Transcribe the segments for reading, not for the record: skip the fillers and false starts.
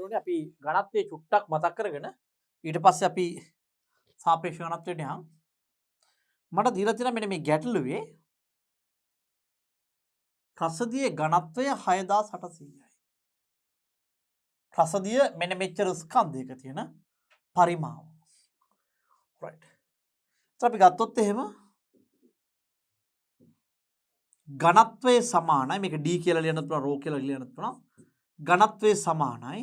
ඕනේ අපි ඝනත්වයේ චුට්ටක් මතක් කරගෙන ඊට පස්සේ අපි සාපේක්ෂ ඝනත්වයට යමු. මට දීලා තියෙන මෙන්න මේ ගැටලුවේ රසදියේ ඝනත්වය 6800යි. රසදිය මෙන්න මෙච්චර ස්කන්ධයක තියෙන පරිමාව. right. අපි ගත්තොත් එහෙම ඝනත්වයේ සමානයි මේක d කියලා ලියන්නත් පුළුවන් රෝ කියලා ලියන්නත් පුළුවන්. ඝනත්වයේ සමානයි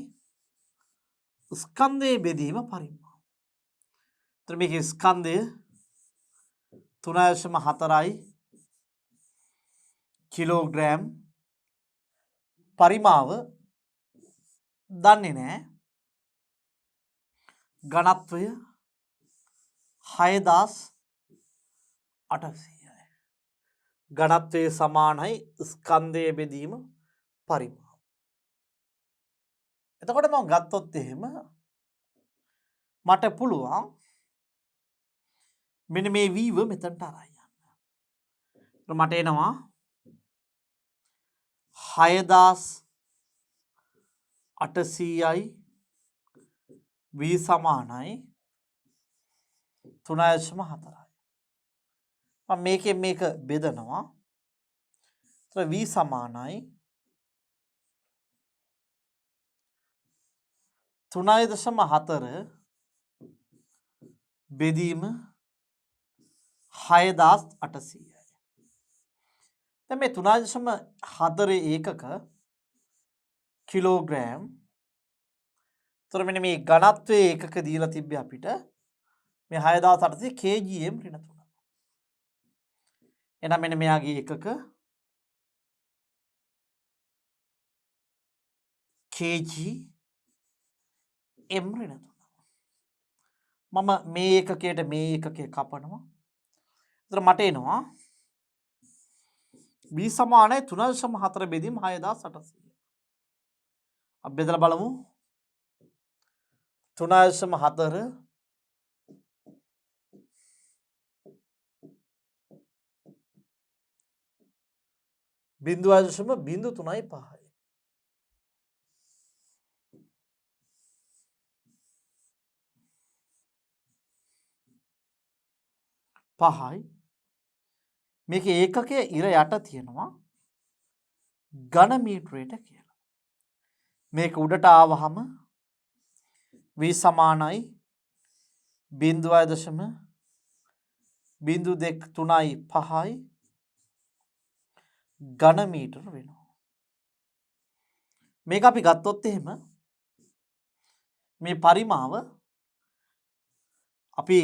ස්කන්ධයේ බෙදීම පරිමාව. එතන මේකේ ස්කන්ධය 3.4යි කිලෝග්‍රෑම් පරිමාව දන්නේ නැහැ. ඝනත්වය 6800යි. ඝනත්වයේ සමානයි ස්කන්ධයේ බෙදීම පරිමාව. එතකොට මම ගත්තොත් එහෙම මට පුළුවන් මෙන්න මේ v ව මෙතනට අරන් යන්න. මට එනවා 6800යි v සමානයි 3.4යි. මම මේකෙන් මේක බෙදනවා. එතන v සමානයි 3.4 බෙදීම 6800යි. දැන් මේ 3.4 ඒකක කිලෝග්‍රෑම්. එතකොට මෙන්න මේ ඝනත්වයේ ඒකක දීලා තිබ්බේ අපිට මේ 6800 kgm ඍණ 3. එහෙනම් මෙන්න මෙයාගේ ඒකක kgm ඍණ 3. මම මේ ඒකකයට මේ ඒකකය කපනවා. එතකොට මට එනවා v සමානයි 3.4 බෙදීම 6800. අපි බෙදලා බලමු. 3.4 0.03යි 5යි. මේකේ ඒකකය ඉර යට තියෙනවා ඝන මීටරයට කියලා. මේක උඩට ආවහම v සමානයි 0.023යි 5යි ඝන මීටර වෙනවා. මේක අපි ගත්තොත් එහෙම මේ පරිමාව අපි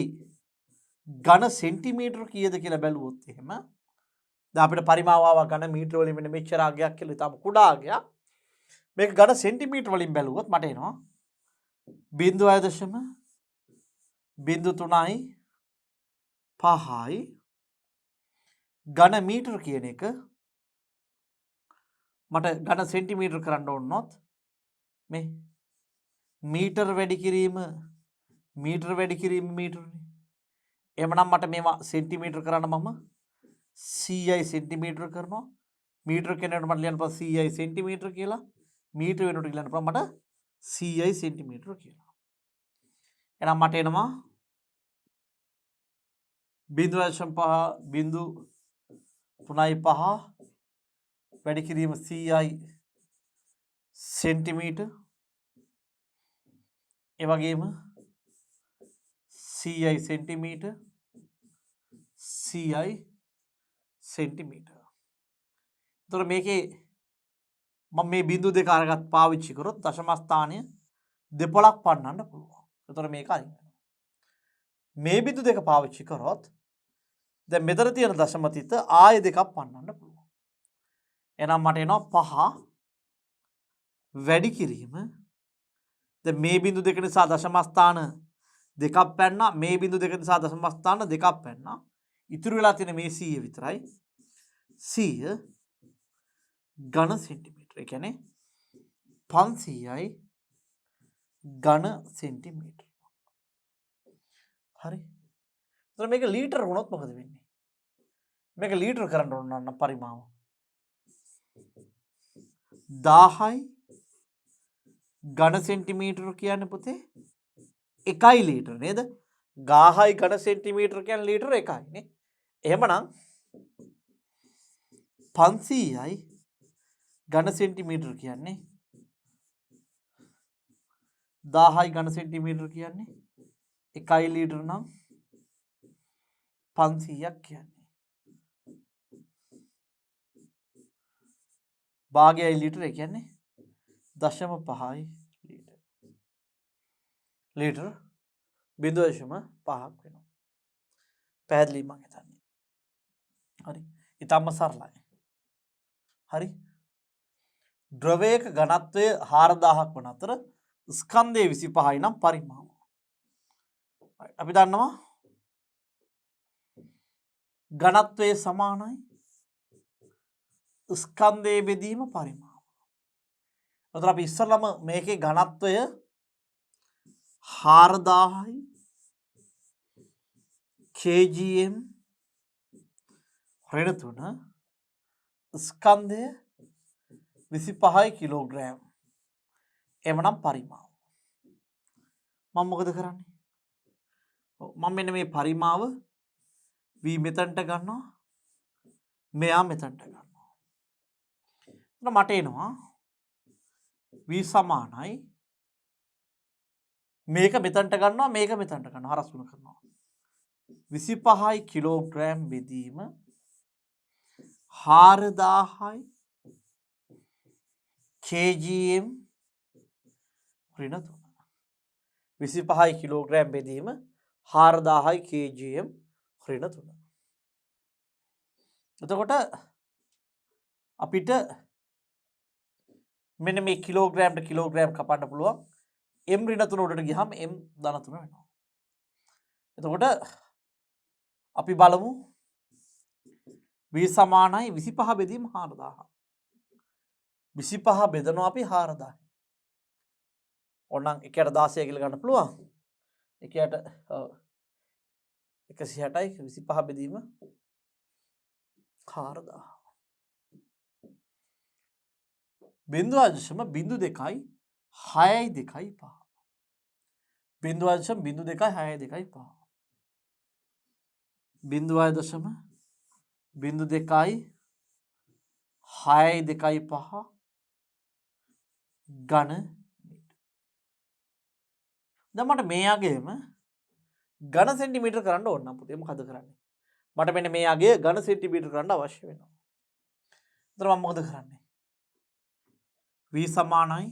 ඝන සෙන්ටිමීටර කීයද කියලා බැලුවොත් එහෙම දැන් අපිට පරිමාව ආවා ඝන මීටර වලින් මෙන්න මෙච්චර අගයක් කියලා ඉතාලම කුඩා අගයක්. මේක ඝන සෙන්ටිමීටර වලින් බැලුවොත් මට එනවා 0.03යි 5යි ඝන මීටර කියන එක මට ඝන සෙන්ටිමීටර කරන්න ඕනොත් මේ මීටර වැඩි කිරීම මීටරනේ. එහෙමනම් මට මේවා සෙන්ටිමීටර කරන්න මම CI සෙන්ටිමීටර කරනවා. මීටර කෙනෙකුට මට ලියන්න පුළුවන් CI සෙන්ටිමීටර කියලා. මීටර වෙනුවට ලියන්න පුළුවන් මට CI සෙන්ටිමීටර කියලා. එහෙනම් මට එනවා 0.3.5 වැඩි කිරීම CI සෙන්ටිමීටර. ඒ වගේම CI සෙන්ටිමීටර CI සෙන්ටිමීටර. එතකොට මේකේ මම මේ බිංදු දෙක අරගත් පාවිච්චි කරොත් දශම ස්ථානය දෙපොලක් පන්නන්න පුළුවන්. එතකොට මේක අයින් වෙනවා. මේ බිංදු දෙක පාවිච්චි කරොත් දැන් මෙතන තියෙන දශම තිත ආය දෙකක් පන්නන්න පුළුවන්. එහෙනම් මට එනවා 5 වැඩි කිරීම දැන් මේ බිංදු දෙක නිසා දශම ස්ථාන දෙකක් පැන්නා. මේ බිංදු දෙක නිසා දශම ස්ථාන දෙකක් පැන්නා. ඉතුරු වෙලා තියෙන මේ 100 විතරයි. 100 ඝන සෙන්ටිමීටර. ඒ කියන්නේ 500යි ඝන සෙන්ටිමීටර. හරි. එතකොට මේක ලීටර වුණොත් මොකද වෙන්නේ? මේක ලීටර කරන්න ඕන නම් පරිමාව 1000යි ඝන සෙන්ටිමීටර කියන්නේ පුතේ 1 ලීටර නේද? ගාහයි ඝන සෙන්ටිමීටර කියන්නේ ලීටර 1යි නේ. එහෙමනම් 500යි ඝන සෙන්ටිමීටර කියන්නේ 1000යි ඝන සෙන්ටිමීටර කියන්නේ 1 ලීටර නම් 500ක් කියන්නේ භාගයයි ලීටර කියන්නේ 0.5යි ලීටර. ලීටර 0.5ක් වෙනවා. පැහැදිලි මම හිතන්නේ. හරි. ඊටම සරලයි. හරි. ද්‍රවයක ඝනත්වය 4000ක් වන අතර ස්කන්ධය 25යි නම් පරිමාව. අපි දන්නවා ඝනත්වය සමානයි ස්කන්ධයේ බෙදීම පරිමාව. එතකොට අපි ඉස්සරළම මේකේ ඝනත්වය 4000යි kgm ඍණ 3 ස්කන්ධය 25යි කිලෝග්‍රෑම්. එවනම් පරිමාව. මම මොකද කරන්නේ? මම මෙන්න මේ පරිමාව v මෙතනට ගන්නවා මෙයා මෙතනට ගන්නවා. එතන මට එනවා v සමානයි මේක මෙතනට ගන්නවා මේක මෙතනට ගන්නවා හරස් ගුණ කරනවා 25යි කිලෝග්‍රෑම් බෙදීම 4000යි kgm ඍණ 3 25යි කිලෝග්‍රෑම් බෙදීම 4000යි kgm ඍණ 3. එතකොට අපිට මෙන්න මේ කිලෝග්‍රෑම්ට කිලෝග්‍රෑම් කපන්න පුළුවන් m ඍණ 3 උඩට ගියාම m ධන 3 වෙනවා. එතකොට අපි බලමු v සමානයි 25 බෙදීම 4000. 25 බෙදනවා අපි 4000. ඕනනම් 1/16 කියලා ගන්න පුළුවන්. 160යි 25 බෙදීම 4000. 0.02යි 6යි 2යි 5. 0.02යි 6යි 2යි 5. 0.02යි 6යි 2යි 5 ඝන මීටර. දැන් මට මෙයාගේම ඝන සෙන්ටිමීටර කරන්න ඕන නම් පුතේ මොකද කරන්නේ? මට මෙන්න මෙයාගේ ඝන සෙන්ටිමීටර කරන්න අවශ්‍ය වෙනවා. එතන මම මොකද කරන්නේ? v සමානයි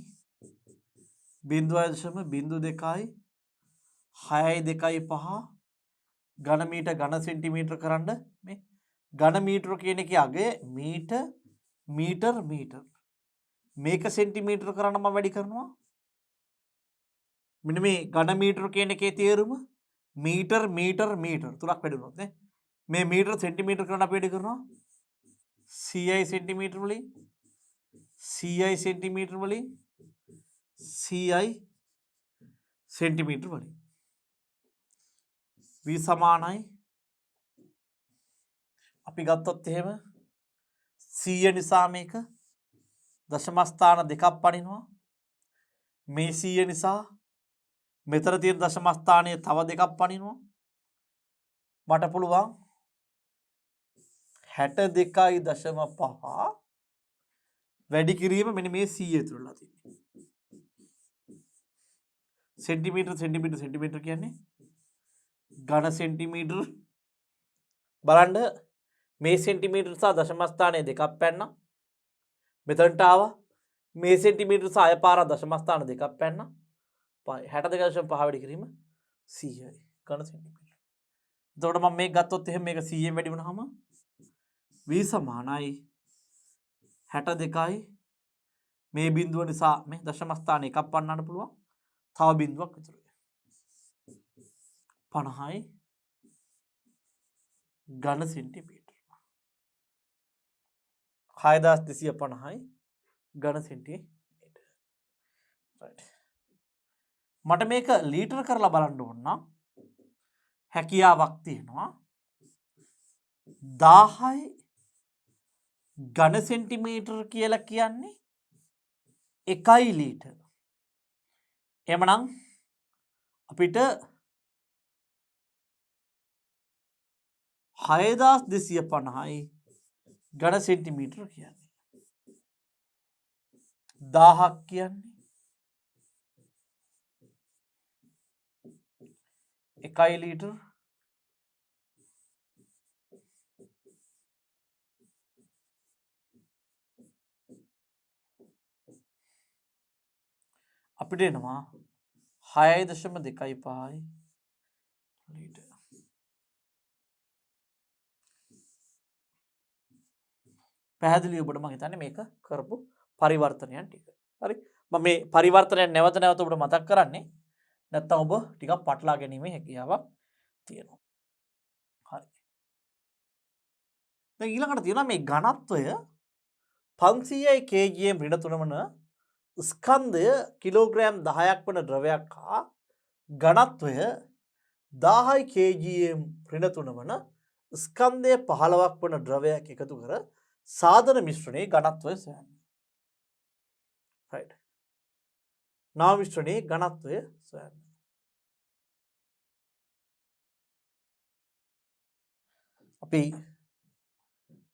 0.02යි 6යි 2යි 5 ඝන මීටර ඝන සෙන්ටිමීටර කරන්න මේ ඝන මීටර කියන එකේ අගය මීටර් මීටර් මීටර් මේක සෙන්ටිමීටර කරන්න මම වැඩි කරනවා. මෙන්න මේ ඝන මීටර කියන එකේ තේරුම මීටර් මීටර් මීටර් තුනක් වැඩි වුණොත් නේ මේ මීටර සෙන්ටිමීටර කරන්න අපි වැඩි කරනවා 100යි සෙන්ටිමීටර වලින් 100යි සෙන්ටිමීටර වලින් 100යි සෙන්ටිමීටර වලින් v සමානයි අපි ගත්තොත් එහෙම 100 නිසා මේක දශම ස්ථාන දෙකක් පනිනවා. මේ 100 නිසා මෙතන තියෙන දශම ස්ථානයේ තව දෙකක් පනිනවා. මට පුළුවන් 62.5 වැඩි කිරීම මෙන්න මේ 100 ඇතුළලා තියෙන්නේ. සෙන්ටිමීටර සෙන්ටිමීටර සෙන්ටිමීටර කියන්නේ ඝන සෙන්ටිමීටර බලන්න මේ සෙන්ටිමීටර සහ දශම ස්ථානයේ දෙකක් පැන්නා. මෙතනට ආවා මේ සෙන්ටිමීටර සහ අය පාර දශම ස්ථාන දෙකක් පැන්නා. 62.5 වැඩි කිරීම 100යි ඝන සෙන්ටිමීටර. එතකොට මම මේක ගත්තොත් එහෙම මේක 100ෙන් වැඩි වුණාම v සමානයි 62යි මේ බිඳුව නිසා මේ දශම ස්ථාන එකක් පන්නන්න පුළුවන්. තව බිඳුවක් ඉතුරුයි. 50යි ඝන සෙන්ටිමීටර. 6250යි ඝන සෙන්ටිමීටර. right. මට මේක ලීටර කරලා බලන්න ඕන නම් හැකියාවක් තියෙනවා. 1000යි ඝන සෙන්ටිමීටර කියලා කියන්නේ 1 ලීටර. එමනම් අපිට 6250යි ඝන සෙන්ටිමීටර කියන්නේ. 1000ක් කියන්නේ 1 ලීටර් අපිට එනවා 6.25 ලීටර්. පැහැදිලි ඔබට මම හිතන්නේ මේක කරපු පරිවර්තනයන් ටික. හරි. මම මේ පරිවර්තනයන් නැවත නැවත ඔබට මතක් කරන්නේ නැත්නම් ඔබ ටිකක් පටලවා ගැනීමේ හැකියාවක් තියෙනවා. හරි. දැන් ඊළඟට තියෙනවා මේ ඝනත්වය 500යි kgm ඍණ 3 වන ස්කන්ධය කිලෝග්‍රෑම් 10ක් වන ද්‍රවයක් හා ඝනත්වය 1000යි kgm ඍණ 3 වන ස්කන්ධය 15ක් වන ද්‍රවයක් එකතු කර සාධන මිශ්‍රණයේ ඝනත්වය සොයන්න. right. නාම මිශ්‍රණයේ ඝනත්වය සොයන්න. අපි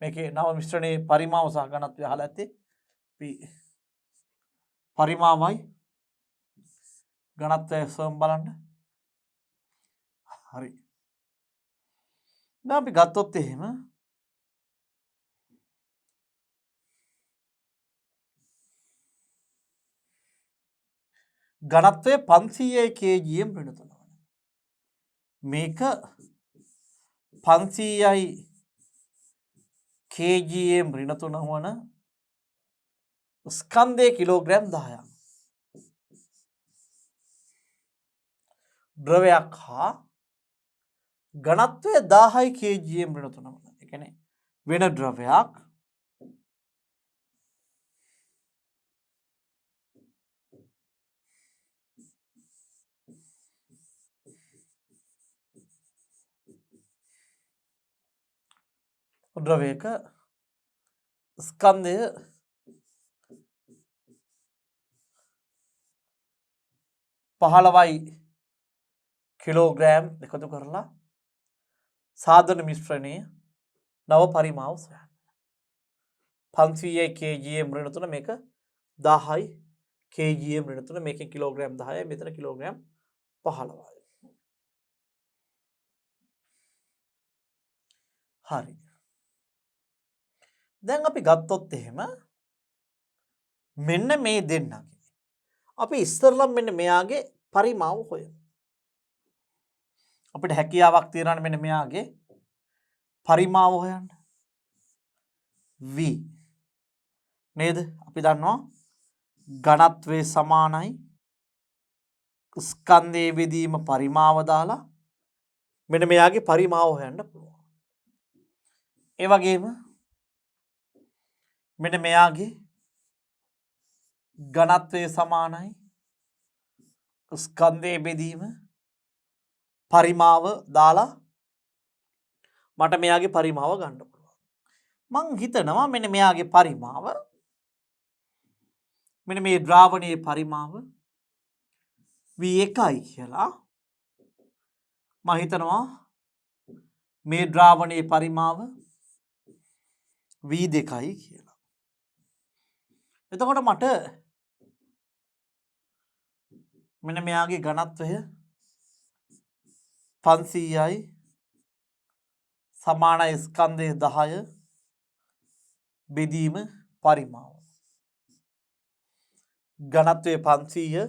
මේකේ නව මිශ්‍රණයේ පරිමාව සහ ඝනත්වය අහලා ඇත්තේ. අපි පරිමාවයි ඝනත්වය සොයමු බලන්න. හරි. දැන් අපි ගත්තොත් එහෙම ඝනත්වය 500යි kgm ඍණ 3 වන. මේක 500යි kgm ඍණ 3 වන ස්කන්ධය කිලෝග්‍රෑම් 10ක්. ද්‍රවයක් හා ඝනත්වය 1000යි kgm ඍණ 3 වන. ඒ කියන්නේ වෙන ද්‍රවයක් ද්‍රවයක ස්කන්ධය 15යි කිලෝග්‍රෑම් එකතු කරලා සාධන මිශ්‍රණයේ නව පරිමාව සොයන්න. 500යි kgm ඍණ 3 මේක 10යි kgm ඍණ 3 මේකේ කිලෝග්‍රෑම් 10යි මෙතන කිලෝග්‍රෑම් 15යි. හරි. දැන් අපි ගත්තොත් එහෙම මෙන්න මේ දෙන්නගේ අපි ඉස්සරලා මෙන්න මෙයාගේ පරිමාව හොයමු. අපිට හැකියාවක් තියෙනවනේ මෙන්න මෙයාගේ පරිමාව හොයන්න. v නේද? අපි දන්නවා ඝනත්වයේ සමානයි ස්කන්ධයේ බෙදීම පරිමාව දාලා මෙන්න මෙයාගේ පරිමාව හොයන්න පුළුවන්. ඒ වගේම මෙන්න මෙයාගේ ඝනත්වයේ සමානයි ස්කන්ධයේ බෙදීම පරිමාව දාලා මට මෙයාගේ පරිමාව ගන්න පුළුවන්. මං හිතනවා මෙන්න මෙයාගේ පරිමාව මෙන්න මේ ද්‍රාවණයේ පරිමාව V1යි කියලා. මම හිතනවා මේ ද්‍රාවණයේ පරිමාව V2යි කියලා. එතකොට මට මෙන්න මෙයාගේ ඝනත්වය 500යි සමානයි ස්කන්ධය 10 බෙදීම පරිමාව. ඝනත්වය 500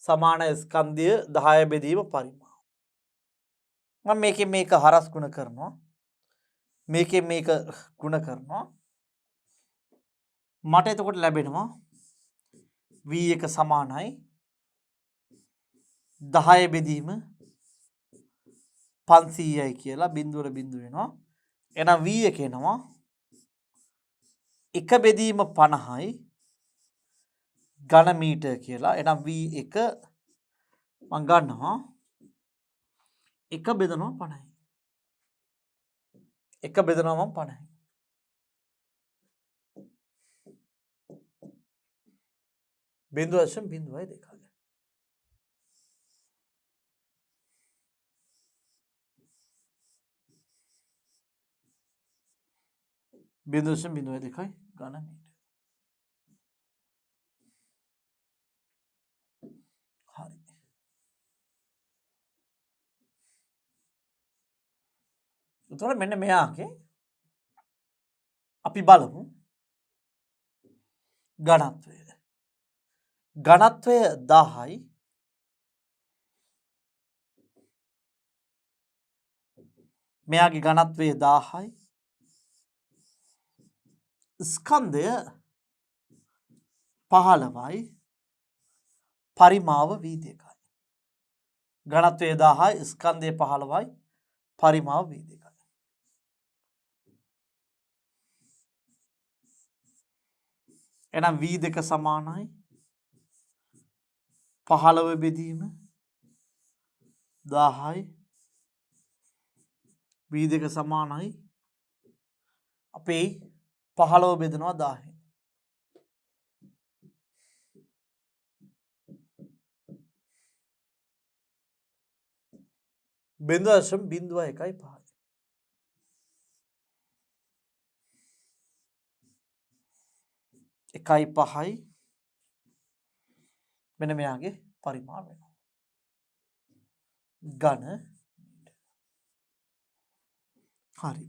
සමානයි ස්කන්ධය 10 බෙදීම පරිමාව. මම මේකෙන් මේක හරස් ගුණ කරනවා. මේකෙන් මේක ගුණ කරනවා. මට එතකොට ලැබෙනවා V1 සමානයි 10 බෙදීම 500යි කියලා බිඳුවට බිඳුව වෙනවා. එහෙනම් V1 එනවා 1 බෙදීම 50යි ඝන මීටර කියලා. එහෙනම් V1 මම ගන්නවා 1 බෙදනවා 50යි. 1 බෙදනවා මම 50යි. බිඳුව වශයෙන් බිඳුවයි දෙකයි. බිඳුවශම් බිඳුව දෙකයි ඝන මීටර්. හරි. එතකොට මෙන්න මෙයාගේ අපි බලමු ඝනත්වය. ඝනත්වය 10යි. මෙයාගේ ඝනත්වය 10යි. ස්කන්ධය 15යි. පරිමාව V2යි. ඝනත්වය 10යි ස්කන්ධය 15යි පරිමාව V2යි. එහෙනම් V2 සමානයි 15 බෙදීම 10යි. V2 සමානයි අපේ 15 බෙදනවා 10යි. බිඳුවශම් බිඳුව එකයි 5යි. එකයි 5යි මෙන්න මෙයාගේ පරිමාව වෙනවා. ඝන හරි.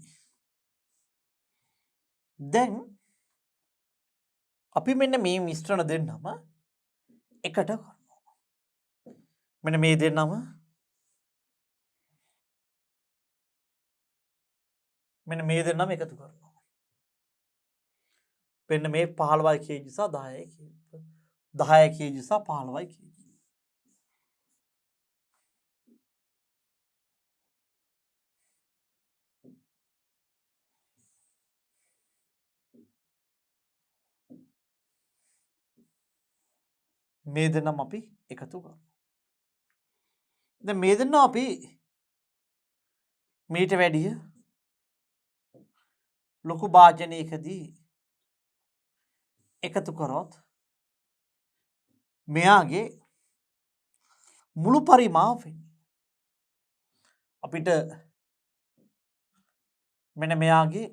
දැන් අපි මෙන්න මේ මිශ්‍රණ දෙන්නම එකට කරනවා. මෙන්න මේ දෙන්නම මෙන්න මේ දෙන්නම එකතු කරනවා. මෙන්න මේ 15යි kg සහ 10යි kg. 10යි kg සහ 15යි kg. මේ දෙන්නම අපි එකතු කරනවා. දැන් මේ දෙන්නම අපි මීට වැඩිය ලොකු භාජනයකදී එකතු කරොත් මෙයාගේ මුළු පරිමාව වෙන්නේ අපිට මෙන්න මෙයාගේ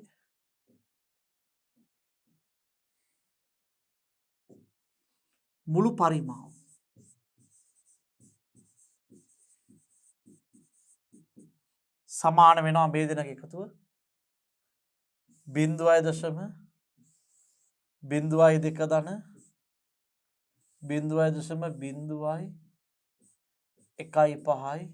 මුළු පරිමාව සමාන වෙනවා මේ දෙනක එකතුව 0.02 ධන 0.01 5යි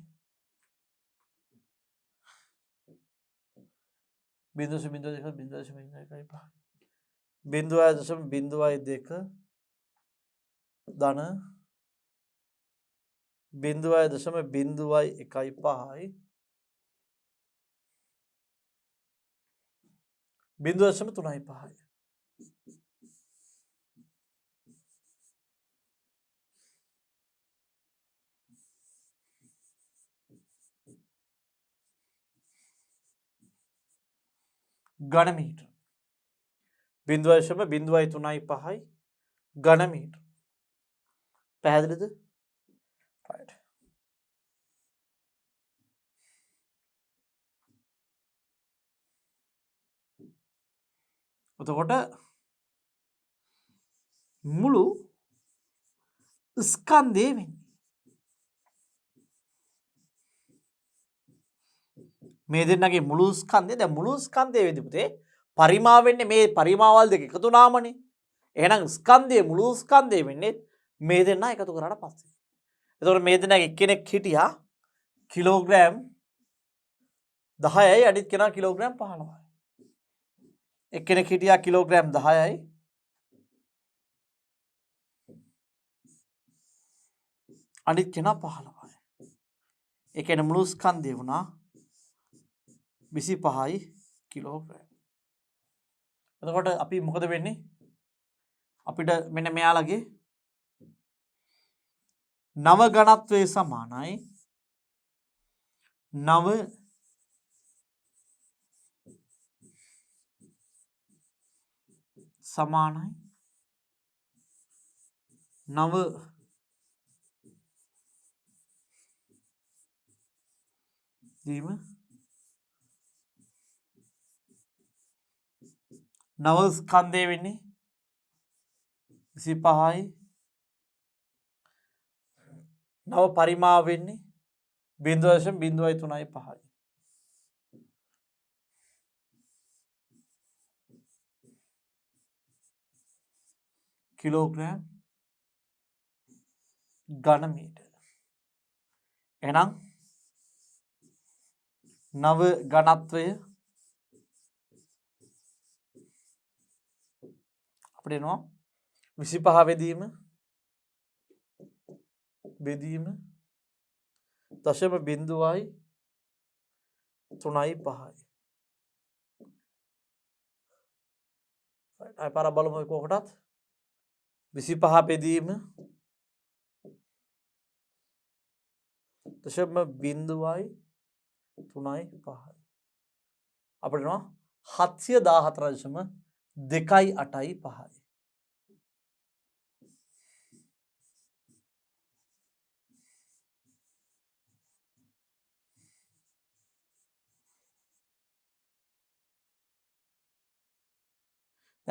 0.02 ධන 0.01 5යි 0.35යි. ඝන මීටර 0.035යි ඝන මීටර. පැහැදිලිද? right. එතකොට මුළු ස්කන්ධය වෙන්නේ මේ දෙන්නගේ මුළු ස්කන්ධය. දැන් මුළු ස්කන්ධය වෙද්දී පුතේ පරිමාව වෙන්නේ මේ පරිමාවල් දෙක එකතු වුණාමනේ. එහෙනම් ස්කන්ධයේ මුළු ස්කන්ධය වෙන්නේ මේ දෙන්න එකතු කරාට පස්සේ. එතකොට මේ දෙන්නගේ එක්කෙනෙක් හිටියා කිලෝග්‍රෑම් 10යි අනිත් කෙනා කිලෝග්‍රෑම් 15යි. එක්කෙනෙක් හිටියා කිලෝග්‍රෑම් 10යි අනිත් කෙනා 15යි. ඒ කියන්නේ මුළු ස්කන්ධය වුණා 25යි කිලෝග්‍රෑම්. එතකොට අපි මොකද වෙන්නේ? අපිට මෙන්න මෙයාලගේ නව ඝනත්වය සමානයි 9 සමානයි 9 දීම නව ස්කන්ධය වෙන්නේ 25යි. නව පරිමාව වෙන්නේ 0.035යි. කිලෝග්‍රෑම් ඝන මීටර. එහෙනම් නව ඝනත්වය අපිට එනවා 25 බෙදීම 0.3යි. අය පාර බලමු කොකටත් 25 බෙදීම 0.3යි. අපිට එනවා 714.285යි.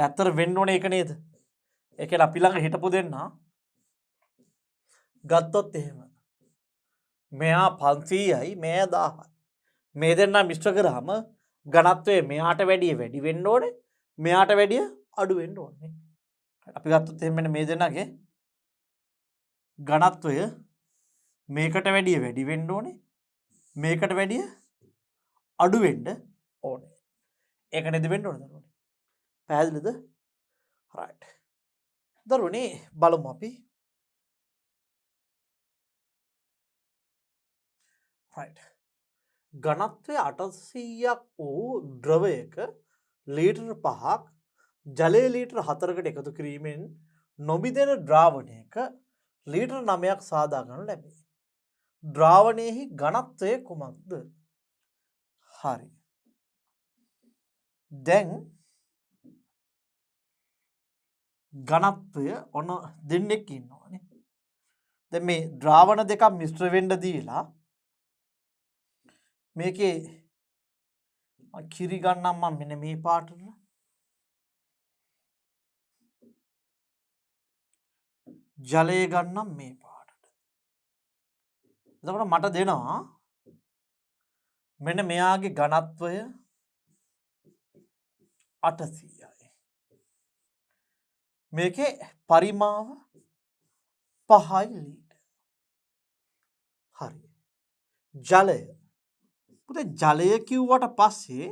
ඇත්තට වෙන්න ඕනේ ඒක නේද? ඒ කියන්නේ අපි ළඟ හිටපු දෙන්න ගත්තොත් එහෙම මෙයා 500යි මෙයා 1000යි. මේ දෙන්න මිශ්‍ර කරාම ඝනත්වය මෙයාට වැඩිය වැඩි වෙන්න ඕනේ. මෙයාට වැඩිය අඩු වෙන්න ඕනේ. අපි ගත්තොත් එහෙම මෙන්න මේ දෙන්නගේ ඝනත්වය මේකට වැඩිය වැඩි වෙන්න ඕනේ. මේකට වැඩිය අඩු වෙන්න ඕනේ. ඒක නේද වෙන්න ඕනේ දරුවනේ. පැහැදිලිද? right. දරුවනේ බලමු අපි. right. ඝනත්වය 800ක් වූ ද්‍රවයක ලීටර් 5ක් ජලය ලීටර් 4කට එකතු කිරීමෙන් නොබිදෙන ද්‍රාවණයක ලීටර් 9ක් සාදා ගන්නු ලැබේ. ද්‍රාවණයෙහි ඝනත්වය කුමක්ද? හරි. දැන් ඝනත්වය ඔන්න දෙන්නෙක් ඉන්නවානේ. දැන් මේ ද්‍රාවණ දෙකක් මිශ්‍ර වෙන්න දීලා මේකේ කිරි ගන්නම් මම මෙන්න මේ පාටට. ජලය ගන්නම් මේ පාටට. එතකොට මට දෙනවා මෙන්න මෙයාගේ ඝනත්වය 800යි. මේකේ පරිමාව 5යි ලීටර්. හරි. ජලය. පුතේ ජලය කිව්වට පස්සේ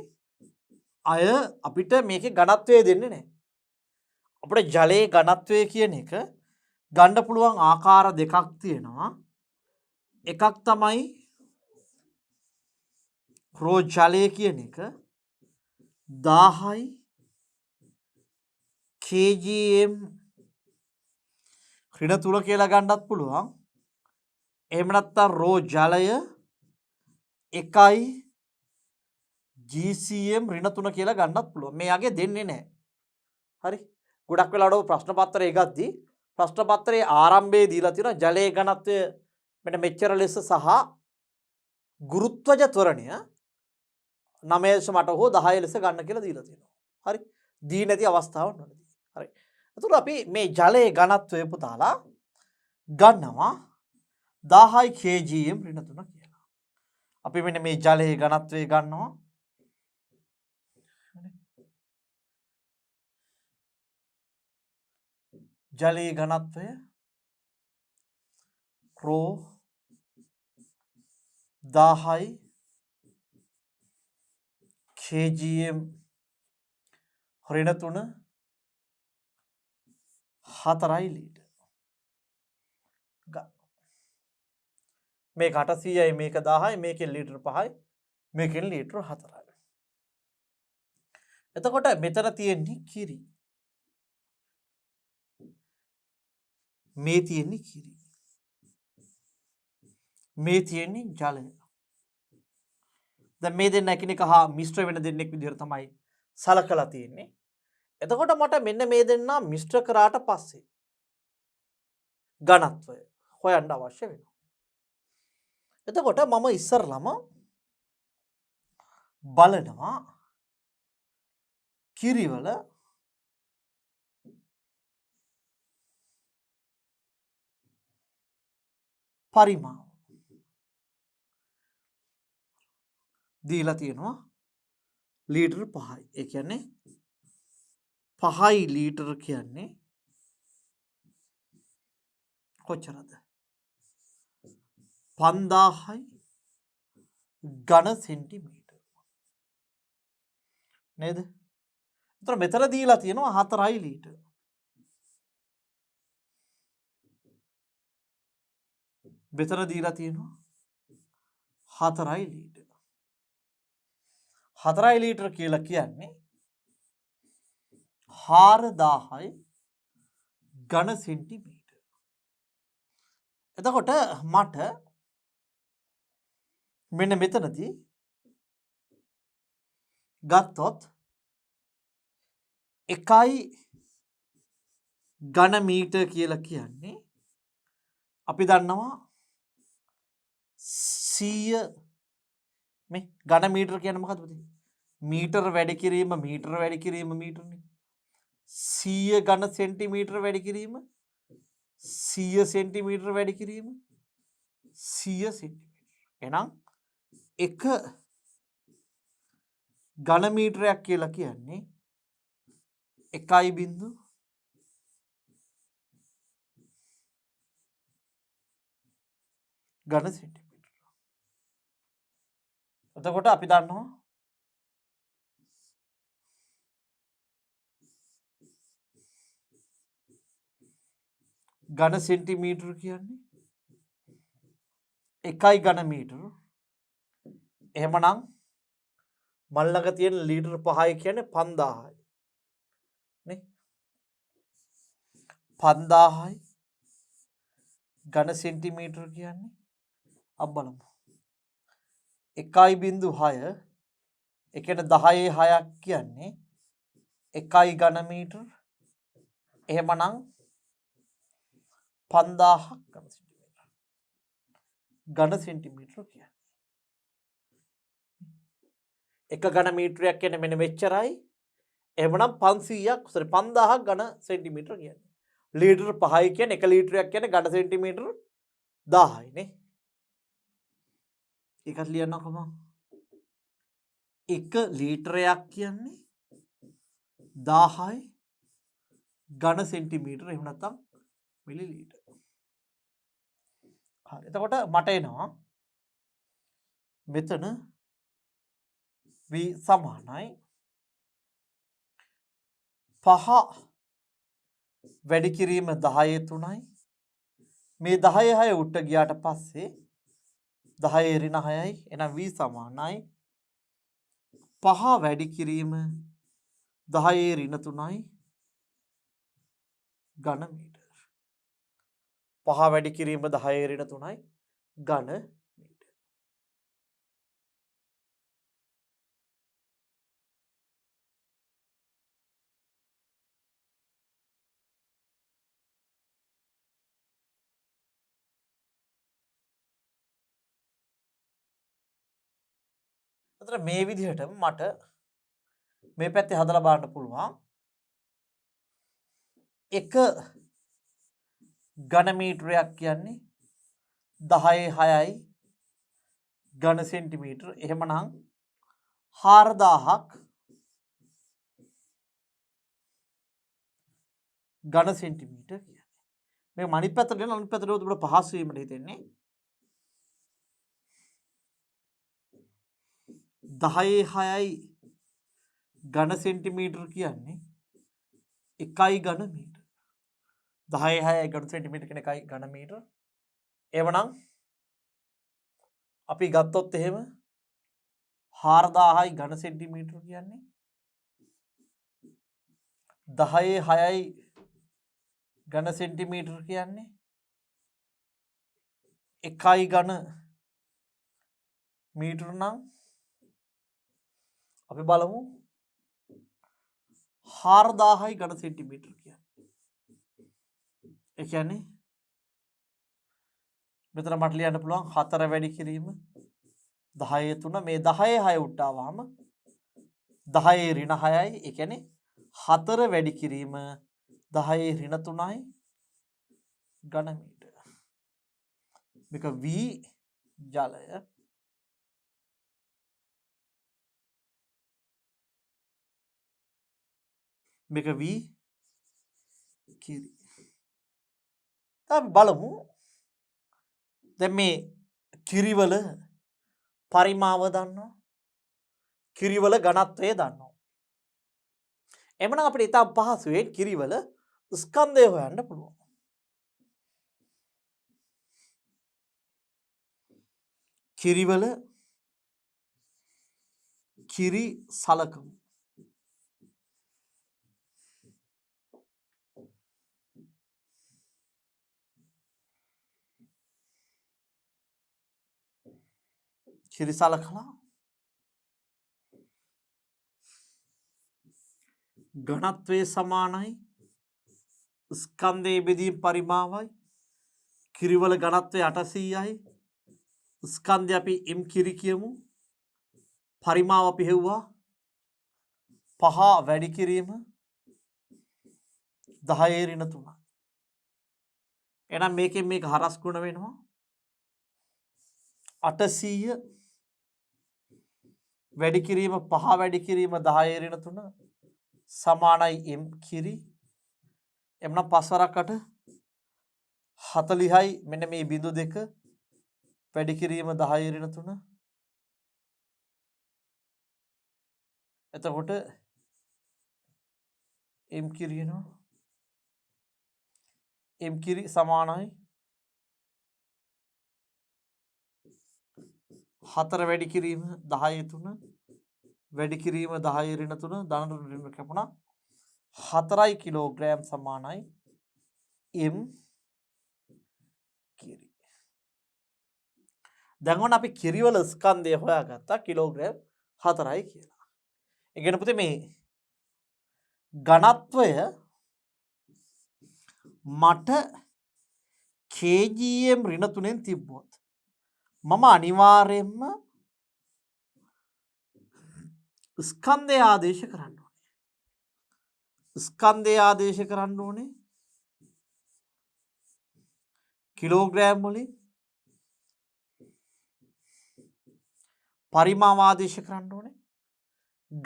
අය අපිට මේකේ ඝනත්වය දෙන්නේ නැහැ. අපිට ජලයේ ඝනත්වය කියන එක ගන්න පුළුවන් ආකාර දෙකක් තියෙනවා. එකක් තමයි රෝ ජලය කියන එක 1000යි kgm ඍණ 3 කියලා ගන්නත් පුළුවන්. එහෙම නැත්නම් රෝ ජලය 1යි GCM ඍණ 3 කියලා ගන්නත් පුළුවන්. මෙයාගේ දෙන්නේ නැහැ. හරි. ගොඩක් වෙලාවට ප්‍රශ්න පත්‍රය ගද්දී ප්‍රශ්න පත්‍රයේ ආරම්භයේ දීලා තියෙනවා ජලයේ ඝනත්වය මෙන්න මෙච්චර ලෙස සහ ගුරුත්වජ ත්වරණය 9.8 හෝ 10 ලෙස ගන්න කියලා දීලා තියෙනවා. හරි. දී නැති අවස්ථාවක් වලදී. හරි. එතකොට අපි මේ ජලයේ ඝනත්වය පුතාලා ගන්නවා 1000යි kgm ඍණ 3 කියලා. අපි මෙන්න මේ ජලයේ ඝනත්වය ගන්නවා. ජලයේ ඝනත්වය රෝ 1000යි kgm ඍණ 3 4යි ලීටර්. මේක 800යි මේක 1000යි මේකෙන් ලීටර් 5යි මේකෙන් ලීටර් 4යි. එතකොට මෙතන තියෙන්නේ කිරි. මේ තියෙන්නේ කිරි. මේ තියෙන්නේ ජලය. දැන් මේ දෙන්න එකිනෙක හා මිශ්‍ර වෙන දෙන්නෙක් විදිහට තමයි සලකලා තියෙන්නේ. එතකොට මට මෙන්න මේ දෙන්න මිශ්‍ර කරාට පස්සේ ඝනත්වය හොයන්න අවශ්‍ය වෙනවා. එතකොට මම ඉස්සරළම බලනවා කිරිවල පරිමාව දීලා තියෙනවා ලීටර් 5යි. ඒ කියන්නේ 5යි ලීටර් කියන්නේ කොච්චරද? 5000යි ඝන සෙන්ටිමීටර් නේද? එතකොට මෙතන දීලා තියෙනවා 4යි ලීටර්. මෙතන දීලා තියෙනවා 4යි ලීටර්. 4යි ලීටර් කියලා කියන්නේ 4000යි ඝන සෙන්ටිමීටර්. එතකොට මට මෙන්න මෙතනදී ගත්තොත් 1යි ඝන මීටර් කියලා කියන්නේ අපි දන්නවා 100 මේ ඝන මීටර කියන්නේ මොකද්ද පුතේ? මීටර වැඩි කිරීම මීටරනේ. 100 ඝන සෙන්ටිමීටර වැඩි කිරීම 100 සෙන්ටිමීටර වැඩි කිරීම 100 සෙන්ටිමීටර. එහෙනම් 1 ඝන මීටරයක් කියලා කියන්නේ 1.0 ඝන සෙන්ටිමීටර. එතකොට අපි දන්නවා ඝන සෙන්ටිමීටර කියන්නේ 1 ඝන මීටර. එහෙමනම් මල් ළඟ තියෙන ලීටර් 5යි කියන්නේ 5000යි. නේ? 5000යි ඝන සෙන්ටිමීටර කියන්නේ අපි බලමු. 1.6 ඒ කියන්නේ 10ේ 6ක් කියන්නේ 1 ඝන මීටර. එහෙමනම් 5000ක් ඝන සෙන්ටිමීටර කියන්නේ. 1 ඝන මීටරයක් කියන්නේ මෙන්න මෙච්චරයි. එහෙමනම් 500ක් 5000ක් ඝන සෙන්ටිමීටර කියන්නේ. ලීටර් 5යි කියන්නේ 1 ලීටරයක් කියන්නේ ඝන සෙන්ටිමීටර 1000යි නේ. ඒකත් ලියන්නකො මම. 1 ලීටරයක් කියන්නේ 1000යි ඝන සෙන්ටිමීටර. එහෙම නැත්නම් මිලිලීටර්. හරි. එතකොට මට එනවා මෙතන v සමානයි 5 වැඩි කිරීම 10 3යි. මේ 10 6 උඩට ගියාට පස්සේ 10 ඍණ 6යි. එහෙනම් v සමානයි 5 වැඩි කිරීම 10 ඍණ 3යි ඝන මීටර. 5 වැඩි කිරීම 10 ඍණ 3යි ඝන මීටර. අතන මේ විදිහට මට මේ පැත්තේ හදලා බලන්න පුළුවන්. 1 ඝන මීටරයක් කියන්නේ 10 6යි ඝන සෙන්ටිමීටර. එහෙමනම් 4000ක් ඝන සෙන්ටිමීටර කියන්නේ. මේ අනිත් පැත්තට යන අනිත් පැත්තට උඩ පහසු වීමට හිතෙන්නේ 10 6යි ඝන සෙන්ටිමීටර කියන්නේ 1 ඝන මීටර. 10 6යි ඝන සෙන්ටිමීටර කියන්නේ 1 ඝන මීටර. එවනම් අපි ගත්තොත් එහෙම 4000යි ඝන සෙන්ටිමීටර කියන්නේ 10 6යි ඝන සෙන්ටිමීටර කියන්නේ 1 ඝන මීටර නම් අපි බලමු 4000යි ඝන සෙන්ටිමීටර කියන්නේ. ඒ කියන්නේ මෙතන මට ලියන්න පුළුවන් 4 වැඩි කිරීම 10 3 මේ 10 6 උඩට ආවම 10 ඍණ 6යි. ඒ කියන්නේ 4 වැඩි කිරීම 10 ඍණ 3යි ඝන මීටර. මේක V ජලය මේක V කිරි. අපි බලමු දැන් මේ කිරිවල පරිමාව දන්නවා කිරිවල ඝනත්වය දන්නවා. එමනම් අපිට ඉතා පහසුවෙන් කිරිවල ස්කන්ධය හොයන්න පුළුවන්. කිරිවල කිරි සලකමු. කිරි සලකලා ඝනත්වයේ සමානයි ස්කන්ධයේ බෙදීම් පරිමාවයි කිරිවල ඝනත්වය 800යි ස්කන්ධය අපි m කිරි කියමු පරිමාව අපි හෙව්වා 5 වැඩි කිරීම 10 ඍණ 3. එහෙනම් මේකෙන් මේක හරස් ගුණ වෙනවා 800 වැඩි කිරීම 5 වැඩි කිරීම 10 ඍණ 3 සමානයි m කිරි. එම්නම් 5 වරක් 8 40යි මෙන්න මේ බිඳු දෙක වැඩි කිරීම 10 ඍණ 3. එතකොට m කිරි එනවා m කිරි සමානයි 4 වැඩි කිරීම 10 3 වැඩි කිරීම 10 ඍණ 3 ධන ඍණ කැපුණා 4 කිලෝග්‍රෑම් සමානයි m කිරි. දැන් ඔන්න අපි කිරිවල ස්කන්ධය හොයාගත්තා කිලෝග්‍රෑම් 4යි කියලා. ඒ කියන්නේ පුතේ මේ ඝනත්වය මට kgm ඍණ 3ෙන් තිබ්බොත් මම අනිවාර්යයෙන්ම ස්කන්ධය ආදේශ කරන්න ඕනේ. ස්කන්ධය ආදේශ කරන්න ඕනේ කිලෝග්‍රෑම් වලින් පරිමාව ආදේශ කරන්න ඕනේ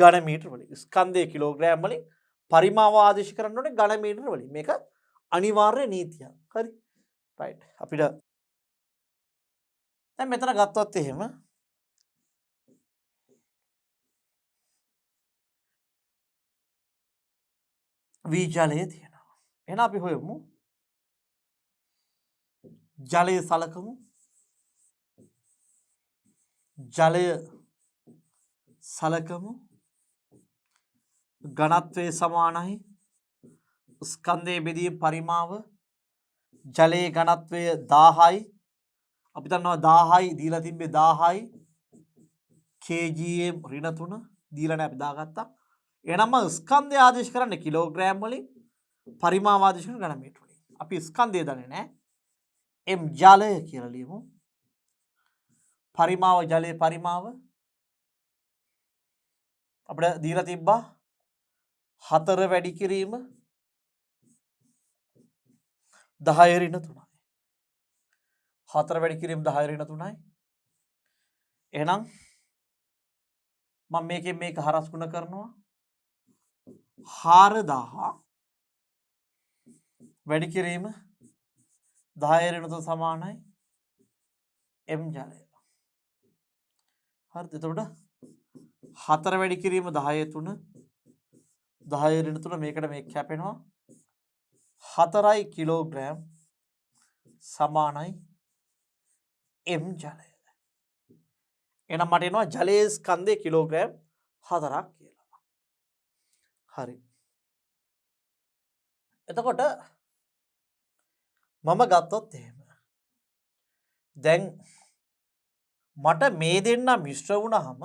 ඝන මීටර වලින්. ස්කන්ධය කිලෝග්‍රෑම් වලින් පරිමාව ආදේශ කරන්න ඕනේ ඝන මීටර වලින්. මේක අනිවාර්ය නීතියක්. හරි. රයිට්. අපිට දැන් මෙතන ගත්තොත් එහෙම V ජලය තියෙනවා. එහෙනම් අපි හොයමු ජලය සලකමු. ජලය සලකමු ඝනත්වයේ සමානයි ස්කන්ධයේ බෙදීම් පරිමාව ජලයේ ඝනත්වය 1000යි අපි දන්නවා 1000යි දීලා තිබ්බේ 1000යි kgm ඍණ 3 දීලා නැහැ අපි දාගත්තා. එහෙනම් ස්කන්ධය ආදේශ කරන්නේ කිලෝග්‍රෑම් වලින් පරිමාව ආදේශ කරන ඝන මීටර වලින්. අපි ස්කන්ධය දන්නේ නැහැ. m ජලය කියලා ලියමු. පරිමාව ජලයේ පරිමාව අපිට දීලා තිබ්බා 4 වැඩි කිරීම 10 ඍණ 3යි. 4 වැඩි කිරීම 10 ඍණ 3යි. එහෙනම් මම මේකෙන් මේක හරස් ගුණ කරනවා 4000 වැඩි කිරීම 10 ඍණ 3 සමානයි m ජලය. හරිද? එතකොට 4 වැඩි කිරීම 10 3 10 ඍණ 3 මේකට මේක කැපෙනවා 4යි කිලෝග්‍රෑම් සමානයි m ජලය. එහෙනම් මට එනවා ජලයේ ස්කන්ධය කිලෝග්‍රෑම් 4ක් කියලා. හරි. එතකොට මම ගත්තොත් එහෙම දැන් මට මේ දෙන්න මිශ්‍ර වුණාම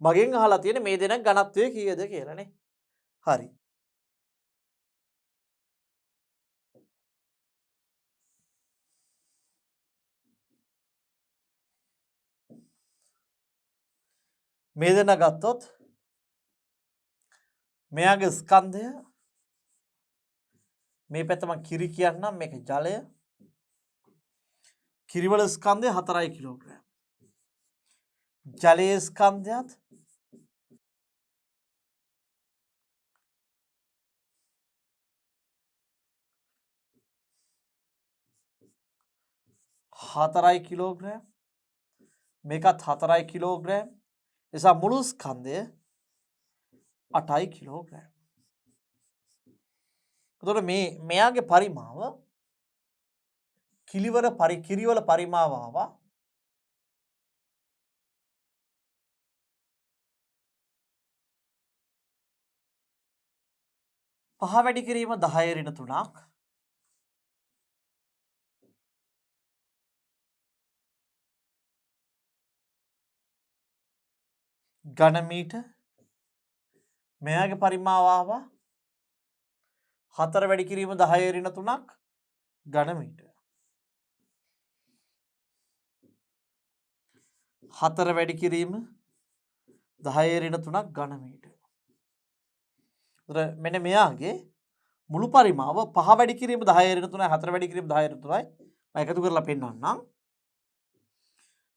මගෙන් අහලා තියෙන මේ දෙන ඝනත්වය කීයද කියලානේ. හරි. මේ දෙන ගත්තොත් මෙයාගේ ස්කන්ධය මේ පැත්ත මම කිරි කියන්නම් මේක ජලය කිරිවල ස්කන්ධය 4 කිලෝග්‍රෑම්. ජලයේ ස්කන්ධයත් 4 කිලෝග්‍රෑම්. මේකත් 4 කිලෝග්‍රෑම්. නිසා මුළු ස්කන්ධය 8 කිලෝග්‍රෑම්. එතකොට මෙයාගේ පරිමාව කිරිවල පරිමාව ආවා 5 වැඩි කිරීම 10 ඍණ 3ක් ඝන මීටර්. මෙයාගේ පරිමාව ආවා 4 වැඩි කිරීම 10 ඍණ 3ක් ඝන මීටර්. 4 වැඩි කිරීම 10 ඍණ 3ක් ඝන මීටර්. මෙන්න මෙයාගේ මුළු පරිමාව 5 වැඩි කිරීම 10 ඍණ 3යි 4 වැඩි කිරීම 10 ඍණ 3යි මම එකතු කරලා පෙන්නන්නම්.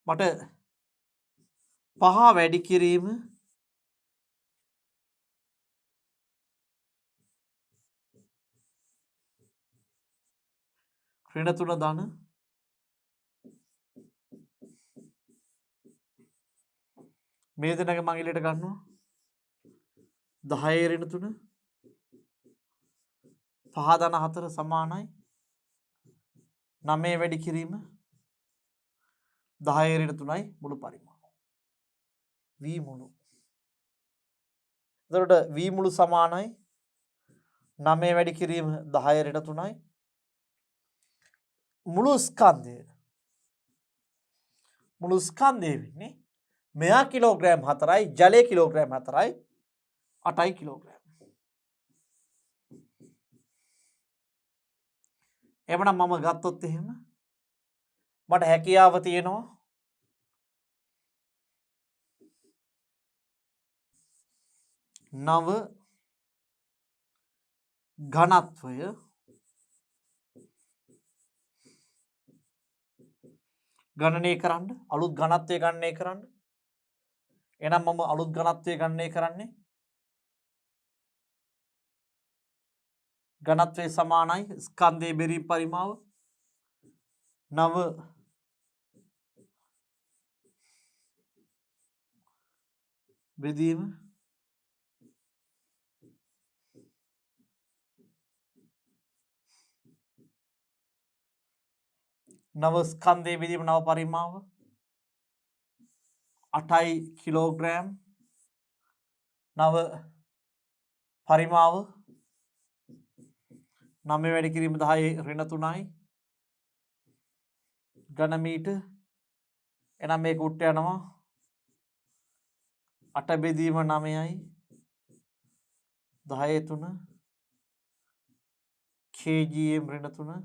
මට 5 වැඩි කිරීම ඍණ 3 ධන මේ දෙනගේ මම ඉලට ගන්නවා 10 ඍණ 3 5 ධන 4 සමානයි 9 වැඩි කිරීම 10 ඍණ 3යි මුළු පරිමාව v මුළු. එතකොට v මුළු සමානයි 9 වැඩි කිරීම 10 ඍණ 3යි මුළු ස්කන්ධය වෙන්නේ මෙයා කිලෝග්‍රෑම් 4යි ජලය කිලෝග්‍රෑම් 4යි 8 කිලෝග්‍රෑම්. එමනම් මම ගත්තොත් එහෙම මට හැකියාව තියෙනවා නව ඝනත්වය ගණනය කරන්න අලුත් ඝනත්වය ගණනය කරන්න. එහෙනම් මම අලුත් ඝනත්වය ගණනය කරන්නේ ඝනත්වය සමානයි ස්කන්ධයේ බෙරීම පරිමාව නව බෙදීම නව ස්කන්ධයේ බෙදීම නව පරිමාව 8 කිලෝග්‍රෑම් නව පරිමාව 9 වැඩි කිරීම 10 ඍණ 3යි ඝන මීටර්. එහෙනම් මේක උට්ට යනවා 8 බෙදීම 9යි 10 3 kgm ඍණ 3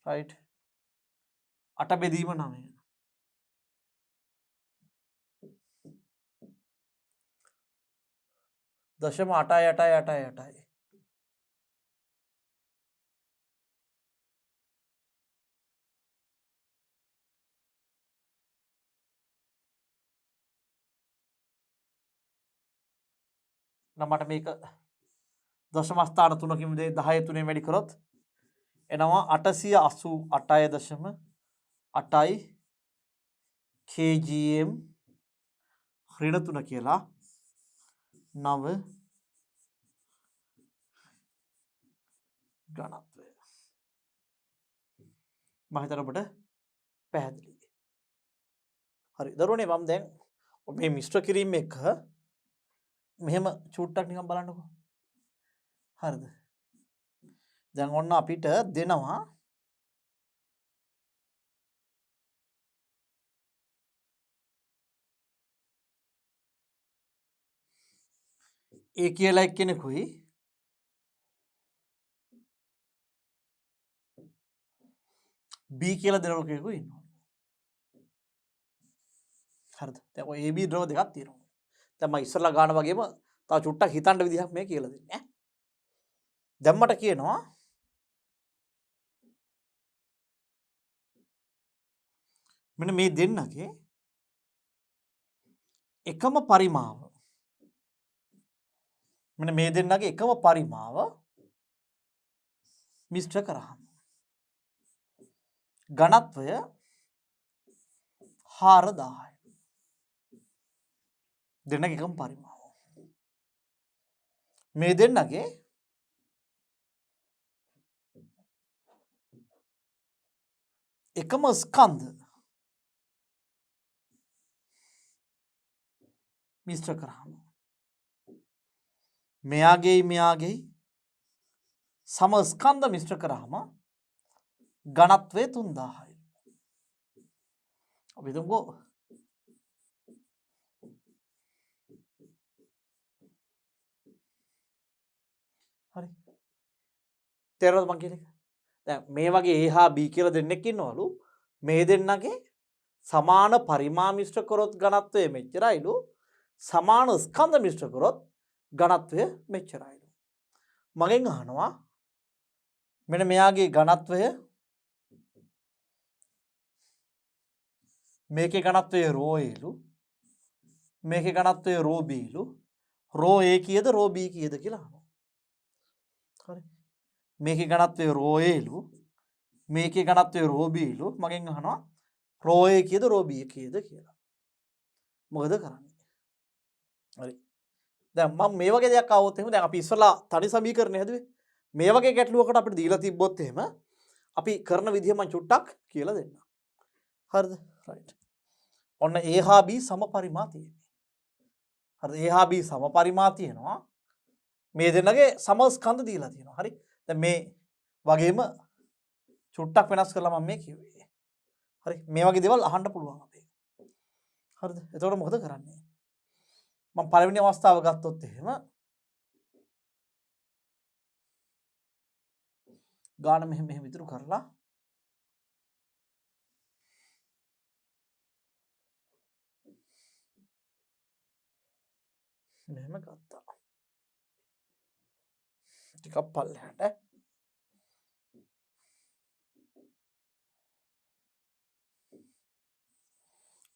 right 8 බෙදීම 9 දශම 8.8.8.8යි. මට මේක දශම ස්ථාන 3කින් 10 3 වැඩි කරොත් එනවා 888.8යි kgm ඍණ 3 කියලා නව ඝනත්වය. මම හිතන ඔබට පැහැදිලි. හරි දරුවනේ මම දැන් මේ මිශ්‍ර කිරීම එක මෙහෙම චූට්ටක් නිකන් බලන්නකෝ. හරිද? දැන් ඔන්න අපිට දෙනවා A කියලා එක්කෙනෙකුයි B කියලා දෙනවකෙකුයි ඉන්නවා. හරිද? දැන් ඔය AB ද්‍රව දෙකක් තියෙනවා. දැන් මම ඉස්සරලා ගන්න වගේම තව චුට්ටක් හිතන්න විදිහක් මේ කියලා දෙන්නේ ඈ. දැන් මට කියනවා මෙන්න මේ දෙන්නගේ එකම පරිමාව මෙන්න මේ දෙන්නගේ එකම පරිමාව මිශ්‍ර කරාම ඝනත්වය 4000යි. දෙන්නගේ එකම පරිමාව. මේ දෙන්නගේ එකම ස්කන්ධ මිශ්‍ර කරාම මෙයාගේ සම ස්කන්ධ මිශ්‍ර කරාම ඝනත්වය 3000යි. අපි හිතමුකෝ හරි. තේරෙනවද මං කියන එක? දැන් මේ වගේ A හා B කියලා දෙන්නෙක් ඉන්නවලු. මේ දෙන්නගේ සමාන පරිමා මිශ්‍ර කරොත් ඝනත්වය මෙච්චරයිලු. සමාන ස්කන්ධ මිශ්‍ර කරොත් ඝනත්වය මෙච්චරයිලු. මගෙන් අහනවා මෙන්න මෙයාගේ ඝනත්වය මේකේ ඝනත්වය ρ Aලු මේකේ ඝනත්වය ρ Bලු ρ A කීයද ρ B කීයද කියලා අහනවා. හරි. මේකේ ඝනත්වය ρ Aලු මේකේ ඝනත්වය ρ Bලු මගෙන් අහනවා ρ A කීයද ρ B කීයද කියලා. මොකද කරන්නේ? හරි. දැන් මම මේ වගේ දෙයක් ආවොත් එහෙම දැන් අපි ඉස්සලා තනි සමීකරණය හැදුවේ. මේ වගේ ගැටලුවකට අපිට දීලා තිබ්බොත් එහෙම අපි කරන විදිහ මම චුට්ටක් කියලා දෙන්නම්. හරිද? රයිට්. ඔන්න A හා B සම පරිමා තියෙනවා. හරිද? A හා B සම පරිමා තියෙනවා. මේ දෙන්නගේ සම ස්කන්ධ දීලා තියෙනවා. හරි? දැන් මේ වගේම චුට්ටක් වෙනස් කරලා මම මේ කිව්වේ. හරි? මේ වගේ දේවල් අහන්න පුළුවන් අපේ. හරිද? එතකොට මොකද කරන්නේ? මම පළවෙනි අවස්ථාව ගත්තොත් එහෙම ගාන මෙහෙම ඉතුරු කරලා මෙහෙම ගත්තා. ටිකක් පල්ලෙහාට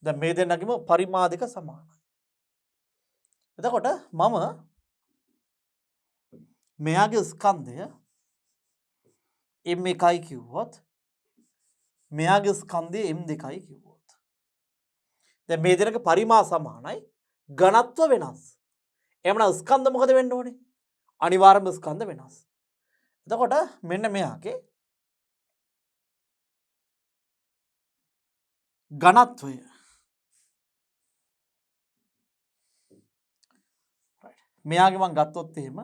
දැන් මේ දෙන්නගෙම පරිමා දෙක සමානයි. එතකොට මම මෙයාගේ ස්කන්ධය m1යි කිව්වොත් මෙයාගේ ස්කන්ධය m2යි කිව්වොත් දැන් මේ දෙන්නගේ පරිමා සමානයි ඝනත්ව වෙනස්. එහෙනම් ස්කන්ධ මොකද වෙන්න ඕනේ? අනිවාර්යයෙන්ම ස්කන්ධ වෙනස්. එතකොට මෙන්න මෙයාගේ ඝනත්වය මෙයාගේ මම ගත්තොත් එහෙම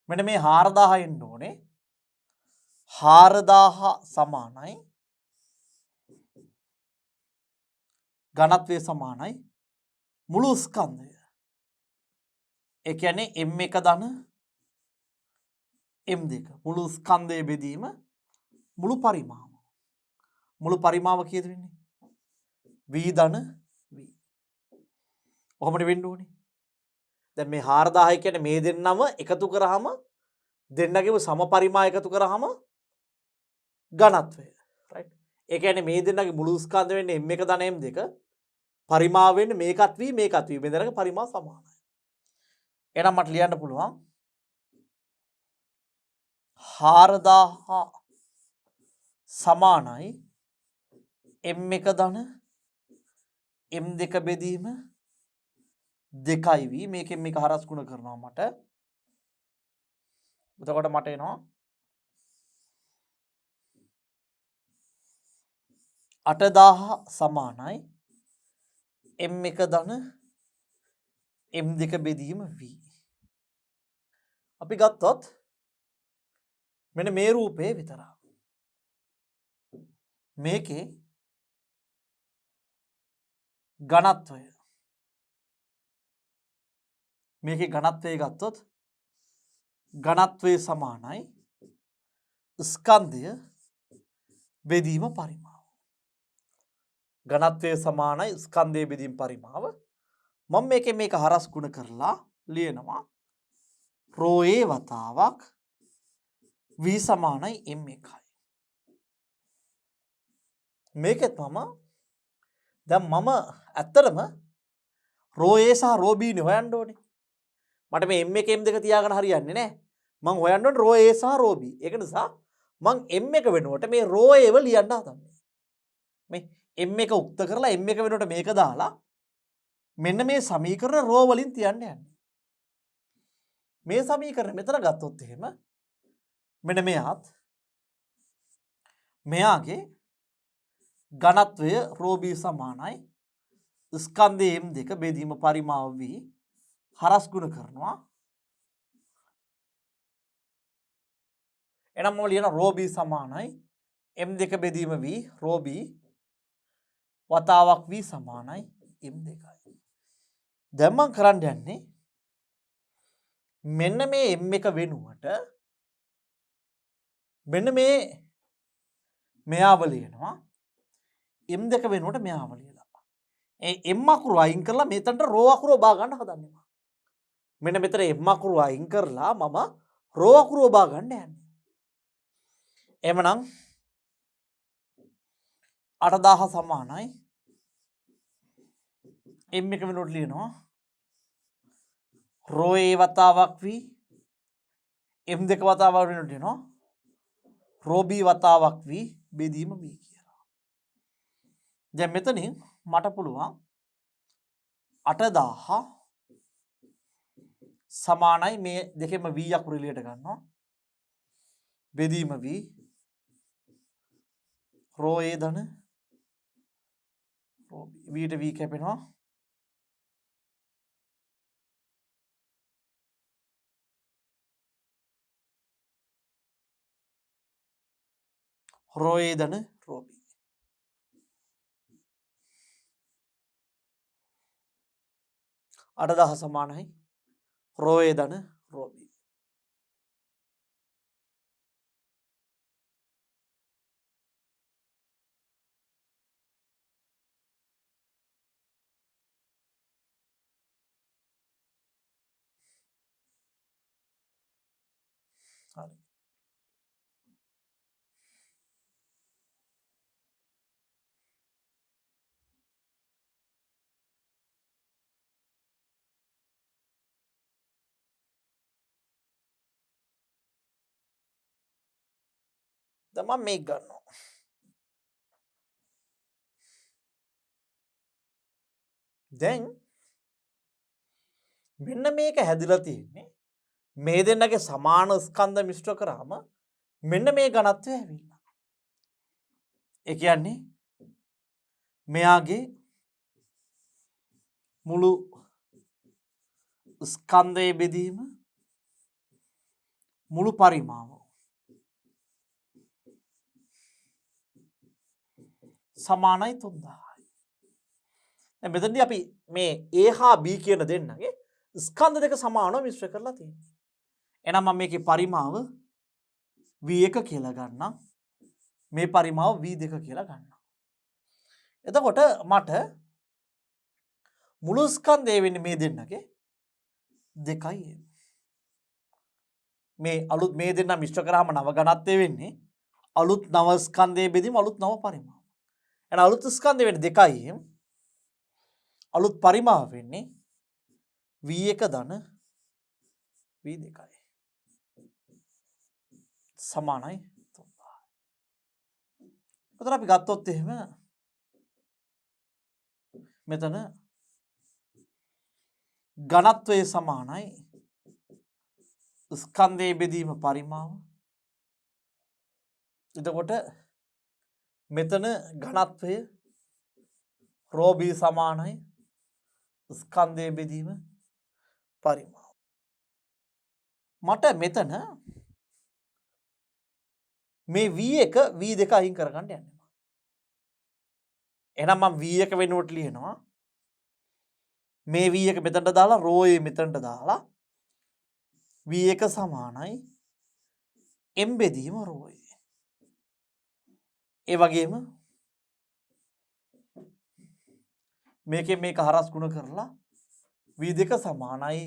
මෙන්න මේ 4000 එන්න ඕනේ 4000 සමානයි ඝනත්වය සමානයි මුළු ස්කන්ධය. ඒ කියන්නේ m1 ධන m2 මුළු ස්කන්ධය බෙදීම මුළු පරිමාව. මුළු පරිමාව කීයද වෙන්නේ? v ධන v. ඔහොමද වෙන්න ඕනේ. දැන් මේ 4000 කියන්නේ මේ දෙන්නම එකතු කරාම දෙන්නගේම සම පරිමා එකතු කරාම ඝනත්වය. රයිට්. ඒ කියන්නේ මේ දෙන්නගේ මුළු ස්කන්ධ වෙන්නේ m1 ධන m2 පරිමාව වෙන්නේ මේකත් v මේකත් v. මේ දෙන්නගේ පරිමා සමානයි. එහෙනම් මට ලියන්න පුළුවන් 4000 සමානයි m1 ධන m2 බෙදීම 2v මේකෙන් මේක හරස් ගුණ කරනවා මට. එතකොට මට එනවා 8000 සමානයි m1 ධන m2 බෙදීම v. අපි ගත්තොත් මෙන්න මේ රූපේ විතරක්. මේකේ ඝනත්වය මේකේ ඝනත්වය ගත්තොත් ඝනත්වය සමානයි ස්කන්ධය බෙදීම පරිමාව. ඝනත්වය සමානයි ස්කන්ධය බෙදීම පරිමාව. මම මේකෙන් මේක හරස් ගුණ කරලා ලියනවා ρ A වතාවක් v සමානයි m1යි. මේකෙත් මම දැන් මම ඇත්තටම රෝ A සහ රෝ B නේ හොයන්න ඕනේ. මට මේ m එක m දෙක තියාගෙන හරියන්නේ නැහැ. මං හොයන්න ඕනේ රෝ A සහ රෝ B. ඒක නිසා මං m එක වෙනුවට මේ රෝ A ව ලියන්න හදන්නේ. මේ m එක උක්ත කරලා m එක වෙනුවට මේක දාලා මෙන්න මේ සමීකරණ රෝ වලින් තියන්න යන්නේ. මේ සමීකරණ මෙතන ගත්තොත් එහෙම මෙන්න මෙයාගේ ඝනත්වය රෝ B සමානයි ස්කන්ධයේ m දෙක බෙදීම පරිමාව v හරස් ගුණ කරනවා. එහෙනම් මම ලියන රෝ B සමානයි m දෙක බෙදීම v රෝ B වතාවක් v සමානයි m දෙකයි. දැන් මම කරන්න යන්නේ මෙන්න මේ m එක වෙනුවට මෙන්න මේ මෙයාව ලියනවා m දෙක වෙනුවට මෙයාව ලියලා ඒ m අකුරු අයින් කරලා මෙතනට රෝ අකුරු බා ගන්න හදන්නේ. මෙන්න මෙතන m අකුරු අයින් කරලා මම රෝ අකුරු බා ගන්න යන්නේ. එහෙමනම් 8000 සමානයි m එක වෙනුවට ලියනවා රෝ A වතාවක් v m දෙක වතාවක් වෙනුවට ලියනවා රෝ B වතාවක් v බෙදීම b කියලා. දැන් මෙතනින් මට පුළුවන් 8000 සමානයි මේ දෙකෙම v අකුරු එළියට ගන්නවා බෙදීම v රෝ A ධන රෝ B v ට v කැපෙනවා රෝ A ධන රෝ B. අටදාහ සමානයි රෝ A ධන රෝ B. හරි. දැන් මම මේක ගන්නවා. දැන් මෙන්න මේක හැදිලා තියෙන්නේ මේ දෙන්නගේ සමාන ස්කන්ධ මිශ්‍ර කරාම මෙන්න මේ ඝනත්වය ඇවිල්ලා. ඒ කියන්නේ මෙයාගේ මුළු ස්කන්ධයේ බෙදීම මුළු පරිමාව සමානයි 3000යි. දැන් මෙතනදී අපි මේ A හා B කියන දෙන්නගේ ස්කන්ධ දෙක සමානව මිශ්‍ර කරලා තියෙනවා. එහෙනම් මම මේකේ පරිමාව V1 කියලා ගන්නම්. මේ පරිමාව V2 කියලා ගන්නවා. එතකොට මට මුළු ස්කන්ධය වෙන්නේ මේ දෙන්නගේ 2යි. මේ අලුත් මේ දෙන්න මිශ්‍ර කරාම නව ඝනත්වය වෙන්නේ අලුත් නව ස්කන්ධයේ බෙදීම අලුත් නව පරිමාව. එහෙනම් අලුත් ස්කන්ධය වෙන්නේ 2යි. අලුත් පරිමාව වෙන්නේ V1 ධන V2යි. සමානයි 3000. එතකොට අපි ගත්තොත් එහෙම මෙතන ඝනත්වයේ සමානයි ස්කන්ධයේ බෙදීම පරිමාව. එතකොට මෙතන ඝනත්වය රෝ B සමානයි ස්කන්ධයේ බෙදීම පරිමාව. මට මෙතන මේ V1 V2 අයින් කරගන්න යන්නේ. එහෙනම් මම V1 වෙනුවට ලියනවා මේ V1 මෙතනට දාලා රෝ A මෙතනට දාලා V1 සමානයි m බෙදීම රෝ A. ඒ වගේම මේකෙන් මේක හරස් ගුණ කරලා V2 සමානයි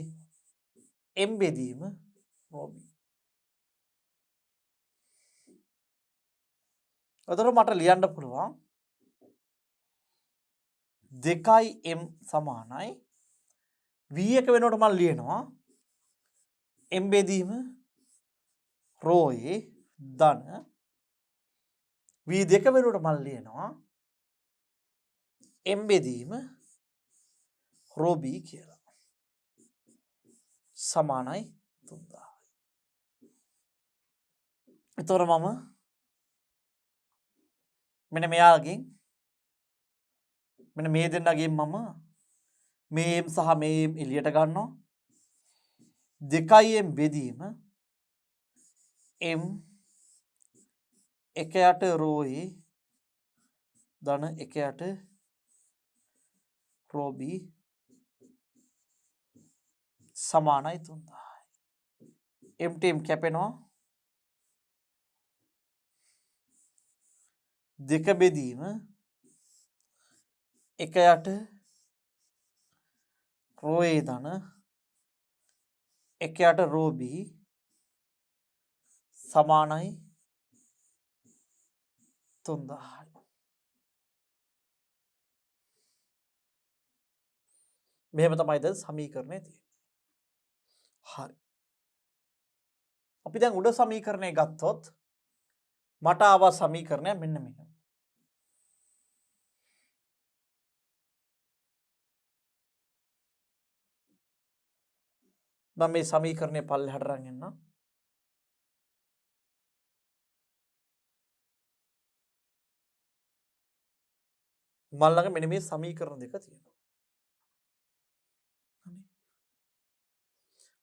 m බෙදීම රෝ B. එතකොට මට ලියන්න පුළුවන් 2m සමානයි v1 වෙනකොට මම ලියනවා m බෙදීම ρ a ධන v2 වෙනකොට මම ලියනවා m බෙදීම ρ b කියලා සමානයි 3000. එතකොට මම මෙන්න මෙයාගෙන් මෙන්න මේ දෙන්නගෙන් මම මේ m සහ මේ m එළියට ගන්නවා 2m බෙදීම m 1යට ρ a ධන 1යට ρ b සමානයි 3000. m ට m කැපෙනවා 2 බෙදීම 1යට ρ a ධන 1යට ρ b සමානයි 3000. මෙහෙම තමයි දැන් සමීකරණය තියෙන්නේ. හරි. අපි දැන් උඩ සමීකරණය ගත්තොත් මට ආව සමීකරණය මෙන්න මෙහෙම. මම මේ සමීකරණය පල්ලෙහාට අරන් එන්නම්. මම ළඟ මෙන්න මේ සමීකරණ දෙක තියෙනවා.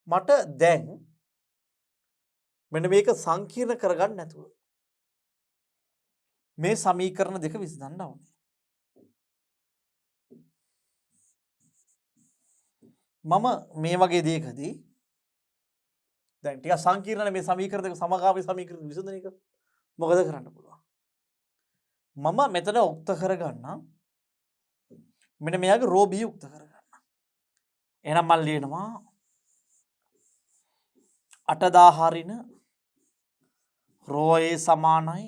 මට දැන් මෙන්න මේක සංකීර්ණ කරගන්න නැතුව මේ සමීකරණ දෙක විසඳන්න ඕනේ. මම මේ වගේ දෙයකදී දැන් ටික සංකීර්ණ මේ සමීකරණ දෙක සමගාමී සමීකරණ විසඳන එක මොකද කරන්න පුළුවන්? මම මෙතන උක්ත කරගන්නම්. මෙන්න මෙයාගේ රෝ b උක්ත කරගන්න. එහෙනම් මම ලියනවා 8000 රින රෝ a සමානයි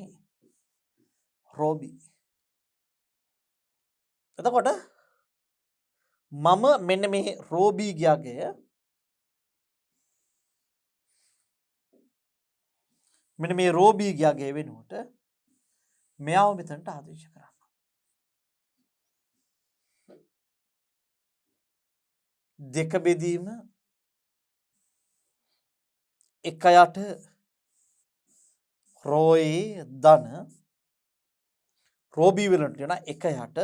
රෝ b. එතකොට මම මෙන්න මේ රෝ b ගියාගේ මෙන්න මේ රෝ b ගියාගේ වෙනුවට මෙයාව මෙතනට ආදේශ කරන්න. දෙක බෙදීම 1යට රෝ a ධන රෝ b වෙනුවට යන 1යට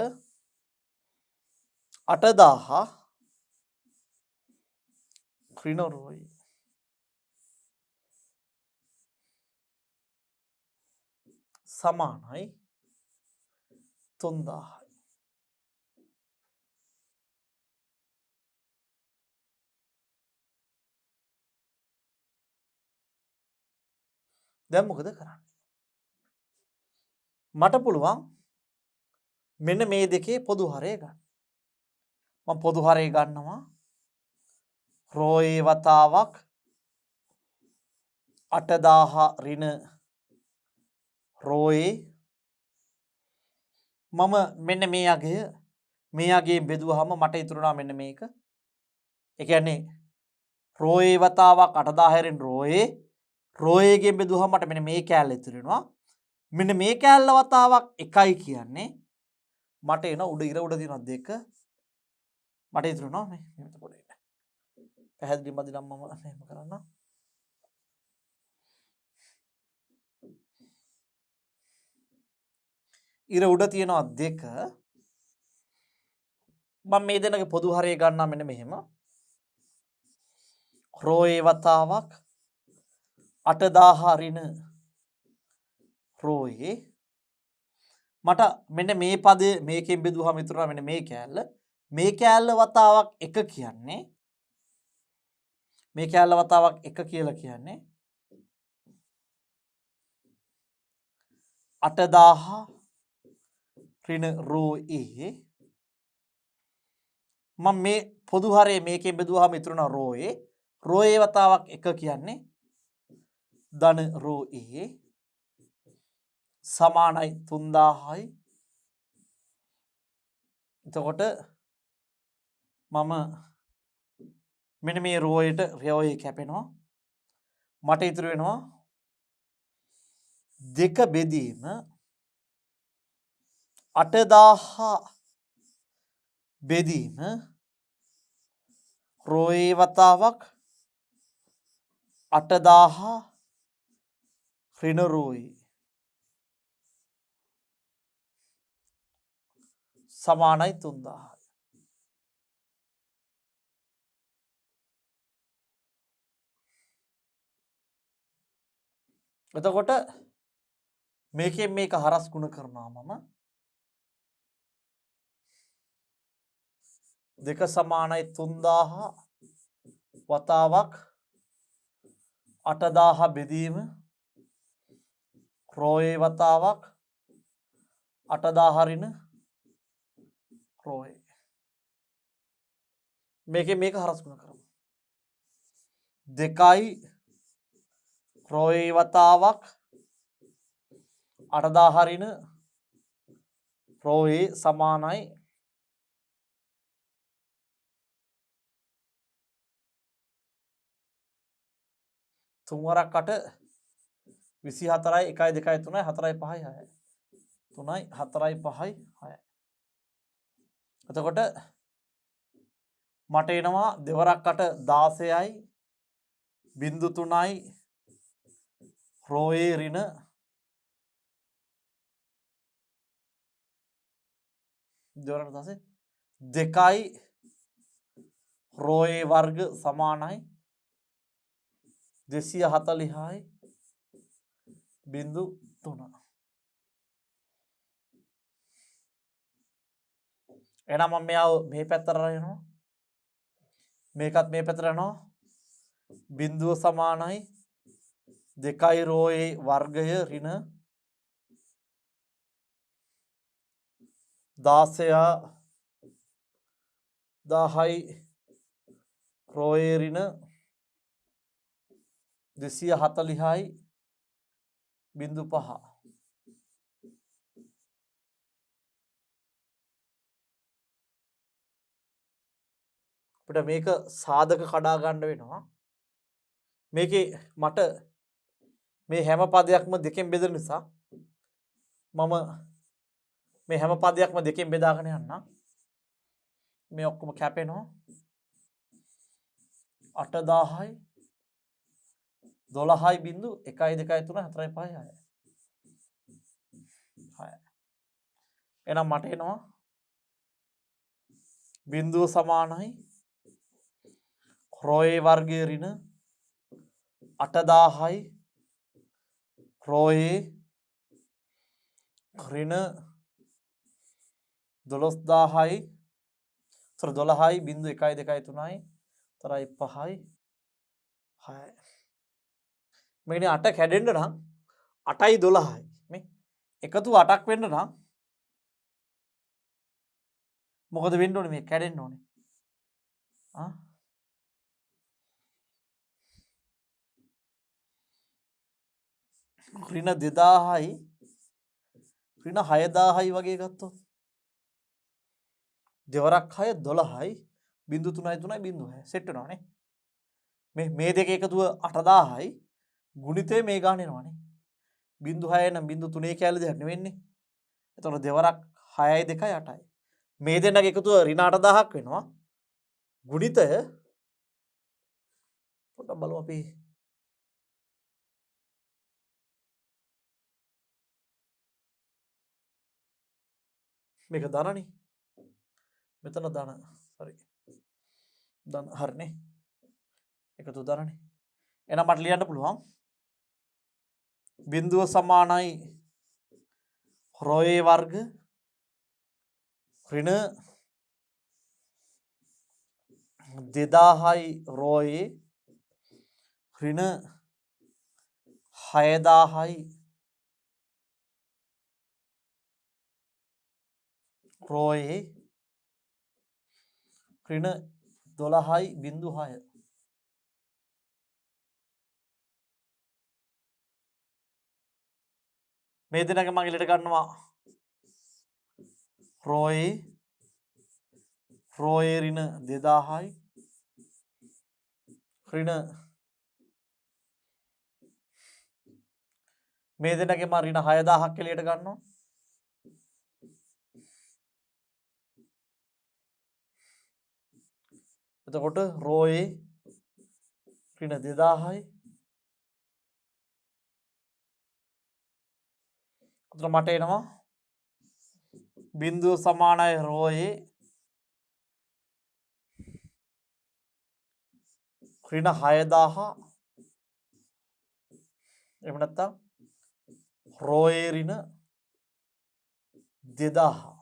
8000 ඍණ රෝ a සමානයි 3000. දැන් මොකද කරන්නේ? මට පුළුවන් මෙන්න මේ දෙකේ පොදු හරය ගන්න. මම පොදු හරය ගන්නවා රෝ a වතාවක් 8000 ඍණ රෝ a මම මෙන්න මේ අගය බෙදුවාම මට ඉතුරු වෙනවා මෙන්න මේක. ඒ කියන්නේ රෝ a වතාවක් 8000 රින් රෝ a ගෙන් බෙදුවාම මට මෙන්න මේ කෑල්ල ඉතුරු වෙනවා. මෙන්න මේ කෑල්ල වතාවක් 1යි කියන්නේ මට එන උඩ ඉර උඩ තියෙනවා 2. මට ඉතුරු වෙනවා මේ මෙතන පොඩේ. පැහැදිලි මදි නම් මම එහෙම කරන්නම්. ඉර උඩ තියෙනවා 2. මම මේ දෙන්නගේ පොදු හරය ගන්නවා මෙන්න මෙහෙම. රෝ a වතාවක් 8000 ඍණ රෝ a මට මෙන්න මේ පදේ මේකෙන් බෙදුවාම ඉතුරු වෙනවා මෙන්න මේ කෑල්ල. මේ කෑල්ල වතාවක් 1 කියන්නේ මේ කෑල්ල වතාවක් 1 කියලා කියන්නේ 8000 ඍණ රෝ a මම මේ පොදු හරය මේකෙන් බෙදුවාම ඉතුරු වෙනවා රෝ a වතාවක් 1 කියන්නේ ධන රෝ a සමානයි 3000යි එතකොට මම මෙන්න මේ රෝයට රෝයේ කැපෙනවා. මට ඉතුරු වෙනවා දෙක බෙදීම 8000 බෙදීම රෝයේ වතාවක් 8000 ඍණ රෝයේ සමානයි 3000. එතකොට මේකෙන් මේක හරස් ගුණ කරනවා මම දෙක සමානයි 3000 වතාවක් 8000 බෙදීම රෝයේ වතාවක් 8000 ඍණ රෝයේ. මේකෙන් මේක හරස් ගුණ කරමු. 2යි රෝයේ වතාවක් 8000 ඍණ රෝයේ සමානයි 3 වරක් 8 24යි 1යි 2යි 3යි 4යි 5යි 6යි 3යි 4යි 5යි 6යි. එතකොට මට එනවා 2 වරක් 8 16යි 0.3යි රෝයේ ඍණ 2යි රෝයේ වර්ග සමානයි 240යි 0.3. එහෙනම් මම මෙයාව මේ පැත්තට අරගෙනවා. මේකත් මේ පැත්තට යනවා. බිඳුව සමානයි 2යි රෝයේ වර්ගය ඍණ 10යි රෝයේ ඍණ 240යි 0.5. අපිට මේක සාධක කඩා ගන්න වෙනවා. මේකේ මට මේ හැම පදයක්ම දෙකෙන් බෙදෙන නිසා මම මේ හැම පදයක්ම දෙකෙන් බෙදාගෙන යන්නම්. මේ ඔක්කොම කැපෙනවා 8000යි 12යි 1යි 2යි 3යි 4යි 5යි 6යි. එහෙනම් මට එනවා බිඳුව සමානයි රෝයේ වර්ගය ඍණ 8000යි රෝයේ ඍණ 12000යි 12යි 1යි 2යි 3යි 4යි 5යි 6යි. මේකනේ 8 කැඩෙන්න නම් 8යි 12යි මේ එකතු 8ක් වෙන්න නම් මොකද වෙන්න ඕනේ? මේ කැඩෙන්න ඕනේ. ඍණ 2000යි ඍණ 6000යි වගේ ගත්තොත් දෙවරක් 6 12යි 0.3යි 3යි 0.6 සෙට් වෙනවානේ. මේ දෙක එකතුව 8000යි ගුණිතේ මේ ගාන එනවානේ. 0.6 නම් 0.3 කැලේ දෙයක් නෙවෙන්නේ. එතකොට දෙවරක් 6යි 2යි 8යි. මේ දෙන්නගේ එකතුව ඍණ 8000ක් වෙනවා. ගුණිතය පොඩ්ඩක් බලමු අපි. මේක ධනනේ. මෙතන ධන. sorry. ධන හරිනේ. එකතු ධනනේ. එහෙනම් මට ලියන්න පුළුවන්. බිඳුව සමානයි රෝයේ වර්ග ඍණ 2000යි රෝයේ ඍණ 6000යි රෝයේ ඍණ 12යි 0.6. මේ දෙනක මම ඉලට ගන්නවා රෝයේ රෝයේ ඍණ 2000යි ඍණ මේ දෙන්නගේ මා ඍණ 6000ක් එළියට ගන්නවා. එතකොට රෝයේ ඍණ 2000යි. එතකොට මට එනවා බිඳුව සමානයි රෝයේ ඍණ 6000 එහෙම නැත්නම් රෝයේ ඍණ 2000.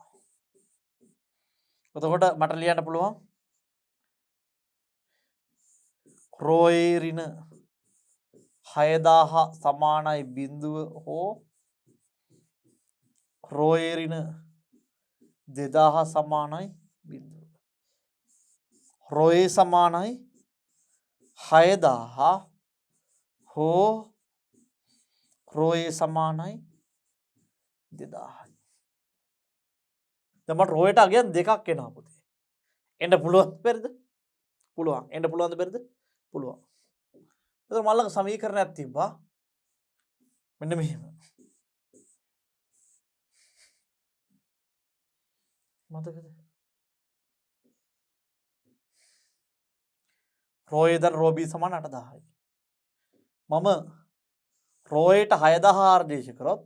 එතකොට මට ලියන්න පුළුවන් රෝයේ ඍණ 6000 සමානයි බිඳුව හෝ රෝයේ ඍණ 2000 සමානයි බිඳුව. රෝයේ සමානයි 6000 හෝ රෝයේ සමානයි 2000යි. දැන් මට රෝයට අගයන් දෙකක් එනවා පුතේ. එන්න පුළුවන් බැරිද? පුළුවන්. එන්න පුළුවන්ද බැරිද? පුළුවන්. එතකොට මල්ලක සමීකරණයක් තිබ්බා. මෙන්න මෙහෙම. මතකද? රෝයේ දැන් රෝ බී සමාන 8000යි. මම රෝයට 6000 ආදේශ කරොත්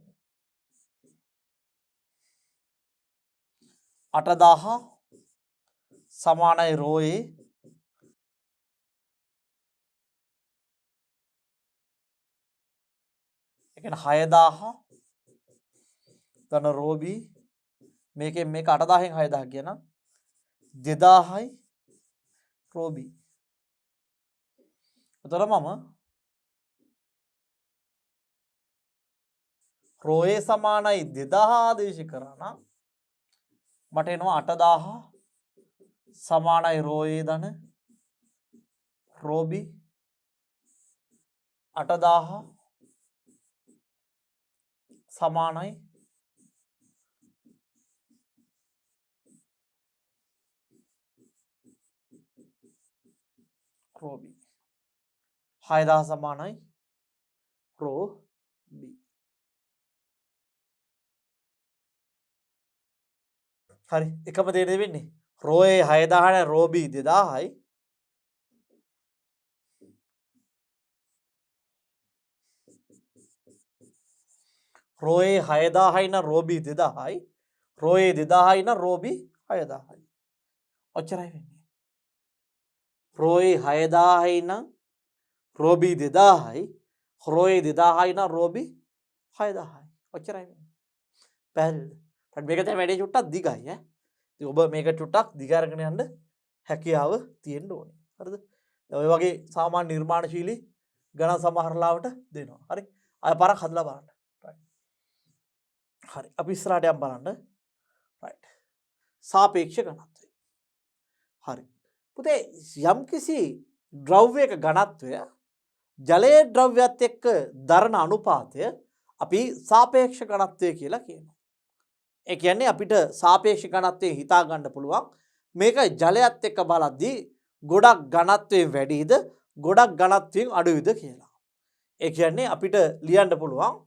8000 සමානයි රෝයේ ඒ කියන්නේ 6000 ධන රෝ බී මේකෙන් මේක 8000න් 6000 කියන 2000යි රෝ බී. එතකොට මම රෝයේ සමානයි 2000 ආදේශ කරා නම් මට එනවා 8000 සමානයි රෝයේ ධන රෝ බී 8000 සමානයි රෝ බී 6000 සමානයි රෝ බී. හරි එකම දේ නේද වෙන්නේ රෝයේ 6000 රෝ බී 2000යි රෝයේ 6000යි නම් රෝ බී 2000යි රෝයේ 2000යි නම් රෝ බී 6000යි. ඔච්චරයි වෙන්නේ. රෝයේ 6000යි නම් රෝ බී 2000යි රෝයේ 2000යි නම් රෝ බී 6000යි. ඔච්චරයි වෙන්නේ. පැහැදිලිද? මේක දැන් වැඩි චුට්ටක් දිගයි ඈ. ඉතින් ඔබ මේක චුට්ටක් දිග අරගෙන යන්න හැකියාව තියෙන්න ඕනේ. හරිද? ඔය වගේ සාමාන්‍ය නිර්මාණශීලී ගණන් සමහර ලාවට දෙනවා. හරි. අය පාරක් හදලා බලන්න. right. හරි. අපි ඉස්සරහට යන්න බලන්න. right. සාපේක්ෂ ඝනත්වය. හරි. පුතේ යම්කිසි ද්‍රව්‍යයක ඝනත්වය ජලයේ ද්‍රව්‍යත් එක්ක දරන අනුපාතය අපි සාපේක්ෂ ඝනත්වය කියලා කියනවා. ඒ කියන්නේ අපිට සාපේක්ෂ ඝනත්වයෙන් හිතා ගන්න පුළුවන් මේක ජලයත් එක්ක බලද්දී ගොඩක් ඝනත්වයෙන් වැඩිද ගොඩක් ඝනත්වයෙන් අඩුයිද කියලා. ඒ කියන්නේ අපිට ලියන්න පුළුවන්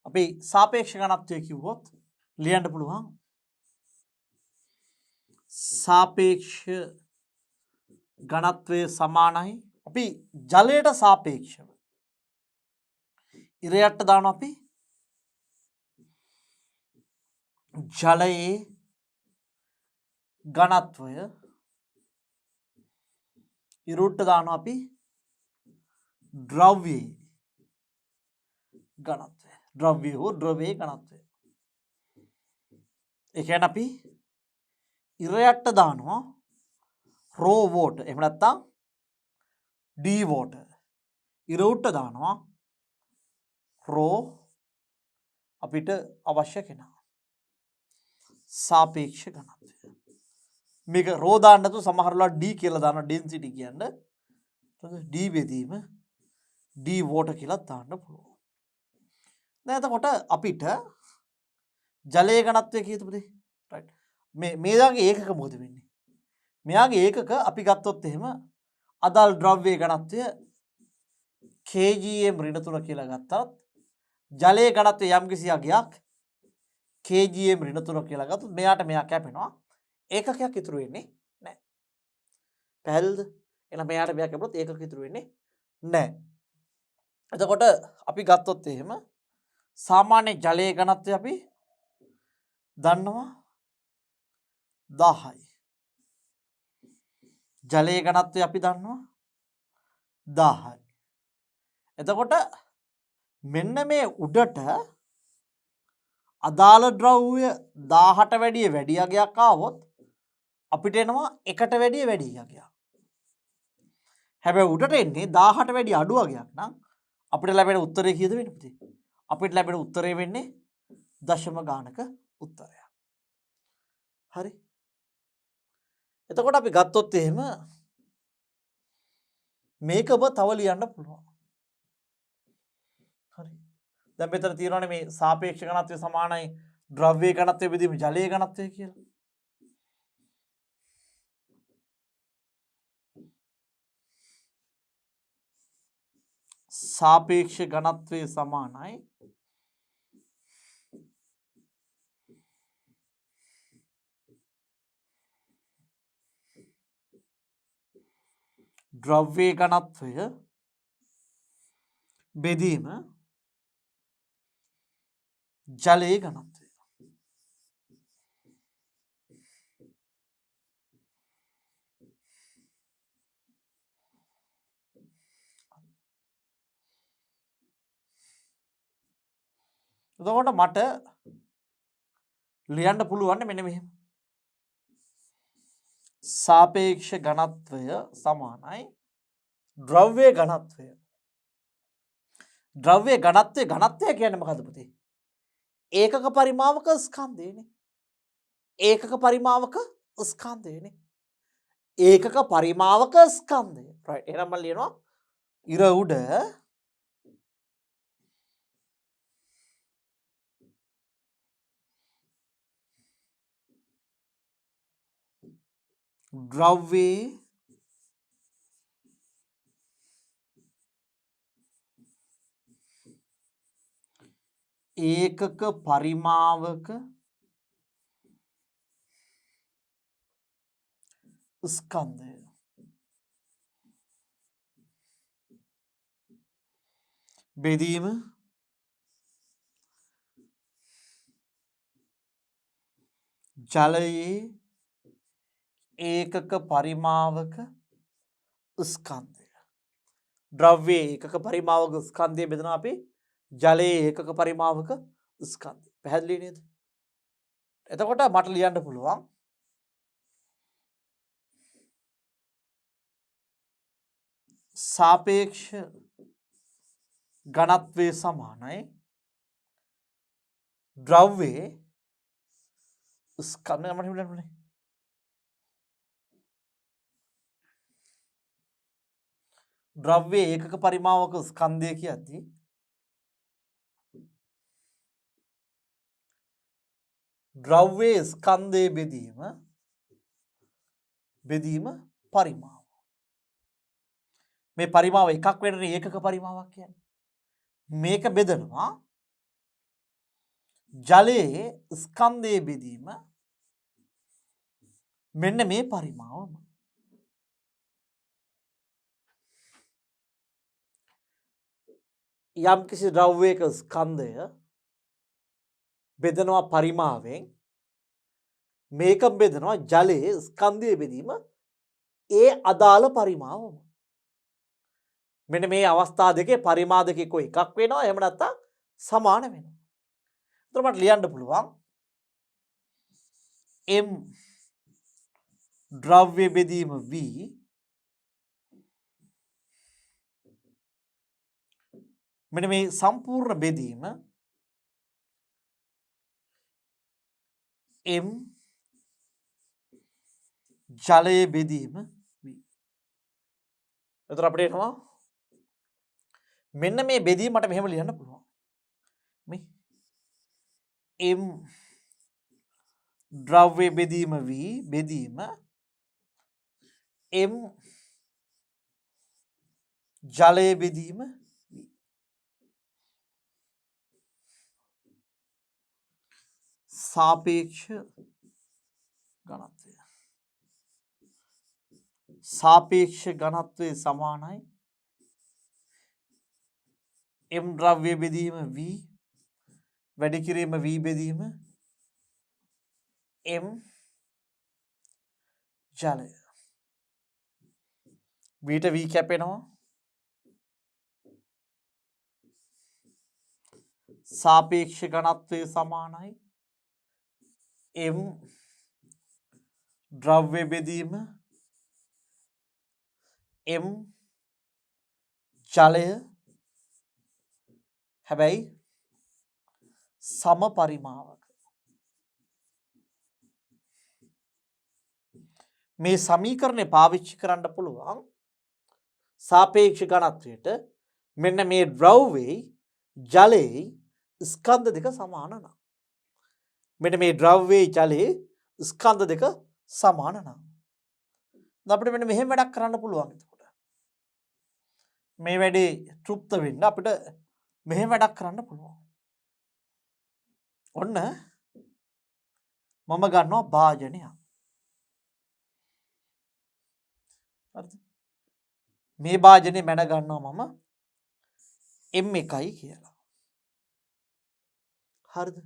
අපි සාපේක්ෂ ඝනත්වය කිව්වොත් ලියන්න පුළුවන් සාපේක්ෂ ඝනත්වය සමානයි අපි ජලයට සාපේක්ෂව ඉරයට දානවා අපි ජලයේ ඝනත්වය ඉරුට දානවා අපි ද්‍රව්‍යයේ ඝනත්වය. ද්‍රව්‍ය හෝ ද්‍රවයේ ඝනත්වය. ඒ කියන්නේ අපි ඉරයට දානවා රෝ වෝටර්. එහෙම නැත්නම් ඩී වෝටර්. ඉරුට දානවා රෝ අපිට අවශ්‍ය කෙනා. සාපේක්ෂ ඝනත්වය. මේක රෝ දාන්න නැතුව සමහරවල් ඩී කියලා දානවා ඩෙන්සිටි කියන්නේ. ඩී බෙදීම ඩී වෝටර් කියලා දාන්න පුළුවන්. දැන් එතකොට අපිට ජලයේ ඝනත්වය කීයද පුතේ? right. මේදාගේ ඒකක මොකද වෙන්නේ? මෙයාගේ ඒකක අපි ගත්තොත් එහෙම අදාළ ද්‍රව්‍යයේ ඝනත්වය kgm ඍණ 3 කියලා ගත්තත් ජලයේ ඝනත්වය යම්කිසි අගයක් kgm ඍණ 3 කියලා ගත්තොත් මෙයාට මෙයා කැපෙනවා. ඒකකයක් ඉතුරු වෙන්නේ නැහැ. පැහැදිලිද? එහෙනම් මෙයාට මෙයා කැපුණොත් ඒකක ඉතුරු වෙන්නේ නැහැ. එතකොට අපි ගත්තොත් එහෙම සාමාන්‍ය ජලයේ ඝනත්වය අපි දන්නවා 10යි. ජලයේ ඝනත්වය අපි දන්නවා 10යි. එතකොට මෙන්න මේ උඩට අදාළ ද්‍රව්‍ය 1000ට වැඩිය වැඩි අගයක් ආවොත් අපිට එනවා 1ට වැඩිය වැඩි අගයක්. හැබැයි උඩට එන්නේ 1000ට වැඩිය අඩු අගයක් නම් අපිට ලැබෙන උත්තරය කීයද වෙන්නේ පුතේ? අපිට ලැබෙන උත්තරය වෙන්නේ දශම ගානක උත්තරයක්. හරි. එතකොට අපි ගත්තොත් එහෙම මේකම තව ලියන්න පුළුවන්. හරි. දැන් මෙතන තියෙනවානේ මේ සාපේක්ෂ ඝනත්වය සමානයි ද්‍රව්‍ය ඝනත්වය බෙදීම ජලයේ ඝනත්වය කියලා. සාපේක්ෂ ඝනත්වය සමානයි ද්‍රව්‍ය ඝනත්වය බෙදීම ජලයේ ඝනත්වය. එතකොට මට ලියන්න පුළුවන් මෙන්න මෙහෙම. සාපේක්ෂ ඝනත්වය සමානයි ද්‍රව්‍ය ඝනත්වය. ද්‍රව්‍ය ඝනත්වය කියන්නේ මොකද්ද පුතේ? ඒකක පරිමාවක ස්කන්ධයනේ. ඒකක පරිමාවක ස්කන්ධයනේ. ඒකක පරිමාවක ස්කන්ධය. right. එහෙනම් මම ලියනවා ඉර උඩ ද්‍රව්‍ය ඒකක පරිමාවක ස්කන්ධය. බෙදීම ජලයේ ඒකක පරිමාවක ස්කන්ධය. ද්‍රව්‍ය ඒකක පරිමාවක ස්කන්ධය බෙදනවා අපි ජලයේ ඒකක පරිමාවක ස්කන්ධය. පැහැදිලි නේද? එතකොට මට ලියන්න පුළුවන් සාපේක්ෂ ඝනත්වය සමානයි ද්‍රව්‍ය ස්කන්ධය. මට හිතන්නේ ද්‍රව්‍ය ඒකක පරිමාවක ස්කන්ධය කියද්දී ද්‍රව්‍ය ස්කන්ධයේ බෙදීම පරිමාව. මේ පරිමාව එකක් වෙනනේ ඒකක පරිමාවක් කියන්නේ. මේක බෙදනවා ජලයේ ස්කන්ධයේ බෙදීම මෙන්න මේ පරිමාවම. යම් කිසි ද්‍රව්‍යයක ස්කන්ධය බෙදනවා පරිමාවෙන් මේක බෙදනවා ජලයේ ස්කන්ධයේ බෙදීම ඒ අදාළ පරිමාවම. මෙන්න මේ අවස්ථා දෙකේ පරිමා දෙකේ කොයි එකක් වෙනවා එහෙම නැත්නම් සමාන වෙනවා. එතකොට මට ලියන්න පුළුවන් m ද්‍රව්‍ය බෙදීම v මෙන්න මේ සම්පූර්ණ බෙදීම m ජලයේ බෙදීම v. එතකොට අපිට එනවා මෙන්න මේ බෙදීම මට මෙහෙම ලියන්න පුළුවන්. මේ m ද්‍රව්‍ය බෙදීම v බෙදීම m ජලය බෙදීම v. සාපේක්ෂ ඝනත්වය. සාපේක්ෂ ඝනත්වය සමානයි m ද්‍රව්‍ය බෙදීම v වැඩි කිරීම v බෙදීම m ජලය. vට v කැපෙනවා. සාපේක්ෂ ඝනත්වය සමානයි m ද්‍රව්‍ය බෙදීම m ජලය. හැබැයි සම පරිමාවක. මේ සමීකරණය පාවිච්චි කරන්න පුළුවන් සාපේක්ෂ ඝනත්වයට මෙන්න මේ ද්‍රව්‍යයේ ජලයේ ස්කන්ධ දෙක සමාන නම්. මෙන්න මේ ද්‍රව්‍යයේ ජලයේ ස්කන්ධ දෙක සමාන නම්. අපිට මෙන්න මෙහෙම වැඩක් කරන්න පුළුවන්. එතකොට මේ වැඩේ තෘප්ත වෙන්න අපිට මෙහෙම වැඩක් කරන්න පුළුවන්. ඔන්න මම ගන්නවා භාජනයක්. හරිද? මේ භාජනේ මැන ගන්නවා මම M1 කියලා. හරිද?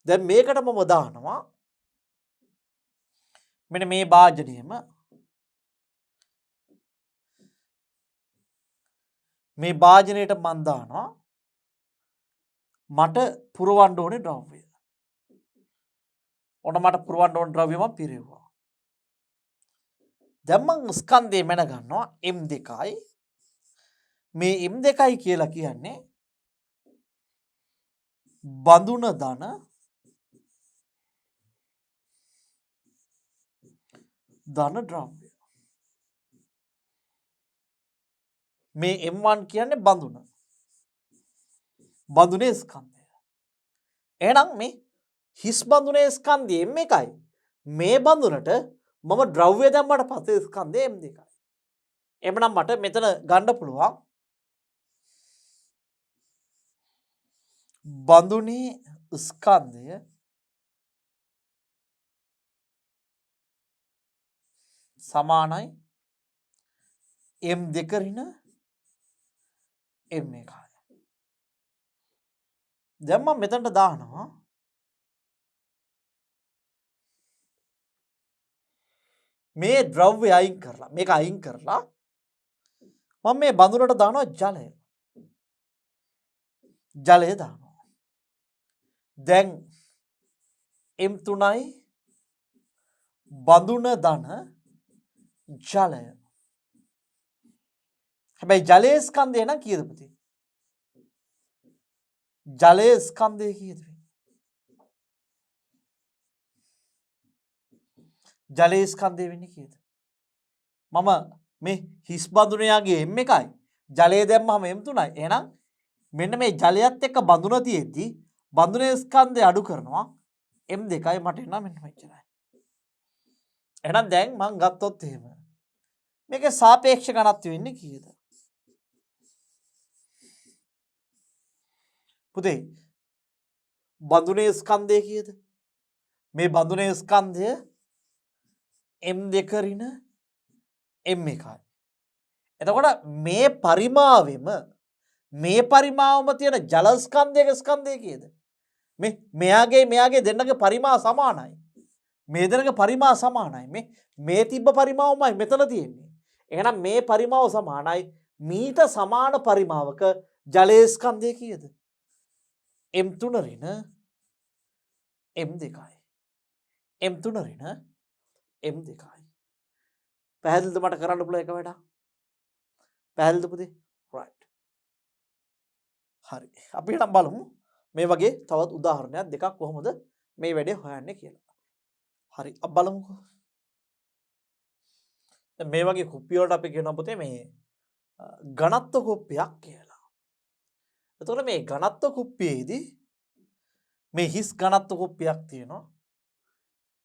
දැන් මේකට මම දානවා මෙන්න මේ භාජනයේම මේ භාජනයට මම දානවා මට පුරවන්න ඕනේ ද්‍රව්‍ය. ඔන්න මට පුරවන්න ඕනේ ද්‍රව්‍ය මම පිරෙව්වා. දැන් මම ස්කන්ධය මැන ගන්නවා M2යි. මේ M2 කියලා කියන්නේ බඳුන ධන ද්‍රව්‍ය. මේ M1 කියන්නේ බඳුන. බඳුනේ ස්කන්ධය. එහෙනම් මේ හිස් බඳුනේ ස්කන්ධය M1යි. මේ බඳුනට මම ද්‍රව්‍ය දැම්මට පස්සේ ස්කන්ධය M2යි. එhmenan මට මෙතන ගන්න පුළුවන් බඳුනේ ස්කන්ධය සමානයි M2 ඍණ M1. දැන් මම මෙතනට දානවා මේ ද්‍රව්‍ය අයින් කරලා මේක අයින් කරලා මම මේ බඳුනට දානවා ජලය. ජලය දානවා. දැන් M3යි බඳුන ධන ජලය. හැබැයි ජලයේ ස්කන්ධය නම් කීයද පුතේ? ජලයේ ස්කන්ධය කීයද? ජලයේ ස්කන්ධය වෙන්නේ කීයද? මම මේ හිස් බඳුනයාගේ M1යි ජලය දැම්මම M3යි. එහෙනම් මෙන්න මේ ජලයත් එක්ක බඳුන තියෙද්දි බඳුනේ ස්කන්ධය අඩු කරනවා M2යි මට එනවා මෙන්න මෙච්චරයි. එහෙනම් දැන් මම ගත්තොත් එහෙම මේකේ සාපේක්ෂ ඝනත්වය වෙන්නේ කීයද? පුතේ බඳුනේ ස්කන්ධය කීයද? මේ බඳුනේ ස්කන්ධය M2 ඍණ M1යි. එතකොට මේ පරිමාවෙම තියෙන ජල ස්කන්ධයක ස්කන්ධය කීයද? මෙයාගේ දෙන්නගේ පරිමා සමානයි. මේ දෙන්නගේ පරිමා සමානයි. මේ තිබ්බ පරිමාවමයි මෙතන තියෙන්නේ. එහෙනම් මේ පරිමාව සමානයි. මීට සමාන පරිමාවක ජලයේ ස්කන්ධය කීයද? M3 ඍණ M2යි. M3 ඍණ M2යි. පැහැදිලිද මට කරන්න පුළුවන් එක වැඩක්? පැහැදිලිද පුතේ? right. හරි. අපි එහෙනම් බලමු මේ වගේ තවත් උදාහරණයක් දෙකක් කොහොමද මේ වැඩේ හොයන්නේ කියලා. හරි. අපි බලමුකෝ. දැන් මේ වගේ කුප්පිය වලට අපි කියනවා පුතේ මේ ඝනත්ව කුප්පියක් කියලා. එතකොට මේ ඝනත්ව කුප්පියේදී මේ හිස් ඝනත්ව කුප්පියක් තියෙනවා.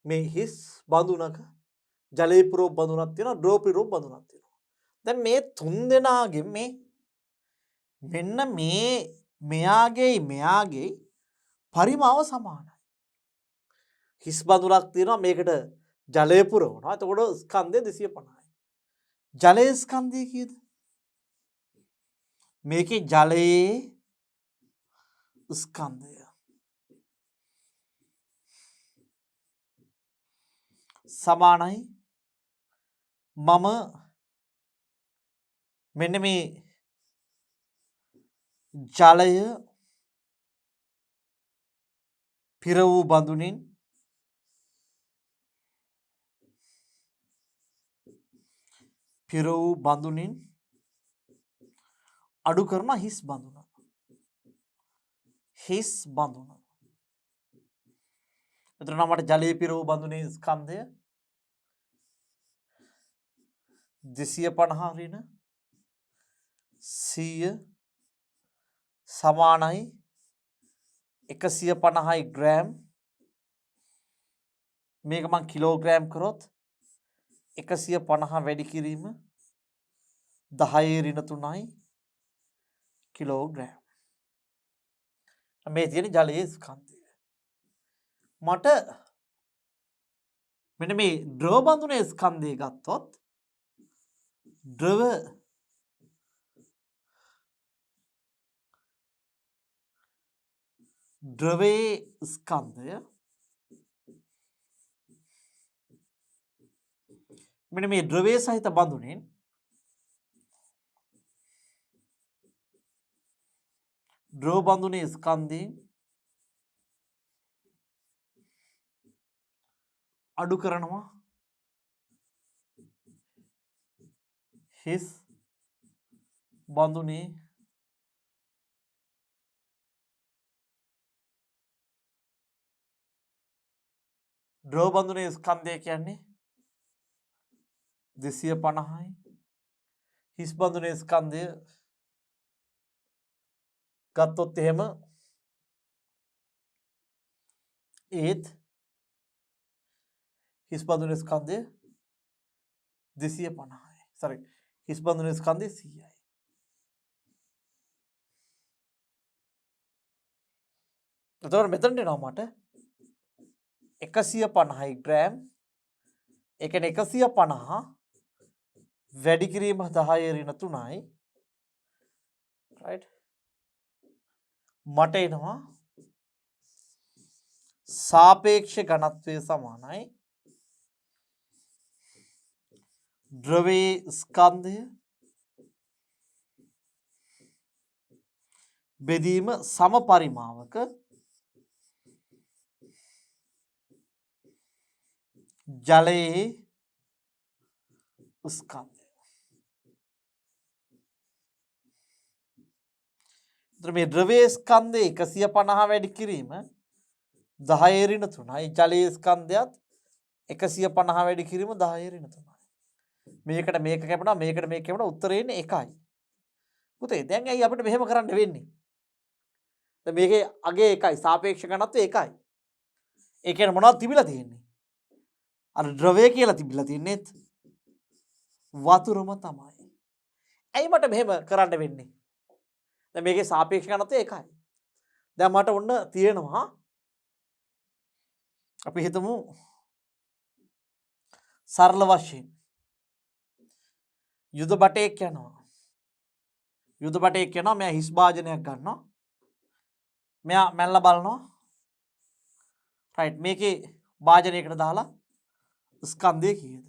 මේ හිස් බඳුනක ජලයේ පුරෝප බඳුනක් තියෙනවා ද්‍රව පුරෝප බඳුනක් තියෙනවා. දැන් මේ තුන් දෙනාගෙන් මේ මෙන්න මේ මෙයාගේ පරිමාව සමානයි. හිස් බඳුනක් තියෙනවා මේකට ජලය පුරවනවා. එතකොට ස්කන්ධය 250යි. ජලයේ ස්කන්ධය කීයද? මේකේ ජලයේ ස්කන්ධය සමානයි මම මෙන්න මේ ජලය පිර වූ බඳුනින් අඩු කරන හිස් බඳුන. එතකොට මට ජලයේ පිර වූ බඳුනේ ස්කන්ධය 250 ඍණ 100 සමානයි 150යි ග්‍රෑම්. මේක මං කිලෝග්‍රෑම් කරොත් 150 වැඩි කිරීම 10 ඍණ 3යි කිලෝග්‍රෑම්. මේ තියෙන ජලයේ ස්කන්ධය. මට මෙන්න මේ ද්‍රව බඳුනේ ස්කන්ධය ගත්තොත් ද්‍රවයේ ස්කන්ධය මෙන්න මේ ද්‍රවයේ සහිත බඳුනෙන් ද්‍රව බඳුනේ ස්කන්ධයෙන් අඩු කරනවා හිස් බඳුනේ ද්‍රව බඳුනේ ස්කන්ධය කියන්නේ 250යි. හිස් බඳුනේ ස්කන්ධය ගත්තොත් එහෙම ඒත් හිස් බඳුනේ ස්කන්ධය 250යි. sorry හිස් බඳුනේ ස්කන්ධය 100යි. එතකොට මෙතනට එනවා මට 150යි ග්‍රෑම්. ඒ කියන්නේ 150 වැඩි කිරීම 10 ඍණ 3යි. right මට එනවා සාපේක්ෂ ඝනත්වය සමානයි ද්‍රවයේ ස්කන්ධය බෙදීම සම පරිමාවක ජලයේ ස්කන්ධය. මේ ද්‍රවයේ ස්කන්ධය 150 වැඩි කිරීම 10 ඍණ 3යි. ජලයේ ස්කන්ධයත් 150 වැඩි කිරීම 10 ඍණ 3යි. මේකට මේක කැපුණා මේකට මේක කැපුණා උත්තරේ එන්නේ 1යි. පුතේ දැන් ඇයි අපිට මෙහෙම කරන්න වෙන්නේ? දැන් මේකේ අගේ 1යි සාපේක්ෂ ඝනත්වය 1යි. ඒ කියන්නේ මොනවද තිබිලා තියෙන්නේ? අර ද්‍රවය කියලා තිබිලා තියන්නේත් වතුරම තමයි. ඇයි මට මෙහෙම කරන්න වෙන්නේ? දැන් මේකේ සාපේක්ෂ ඝනත්වය 1යි. දැන් මට ඔන්න තියෙනවා අපි හිතමු සරල වශයෙන් යුද බටයක් යනවා. යුද බටයක් යනවා මෙයා හිස් භාජනයක් ගන්නවා. මෙයා මැල්ලා බලනවා. රයිට් මේකේ භාජනයකට දාලා ස්කන්ධය කීයද?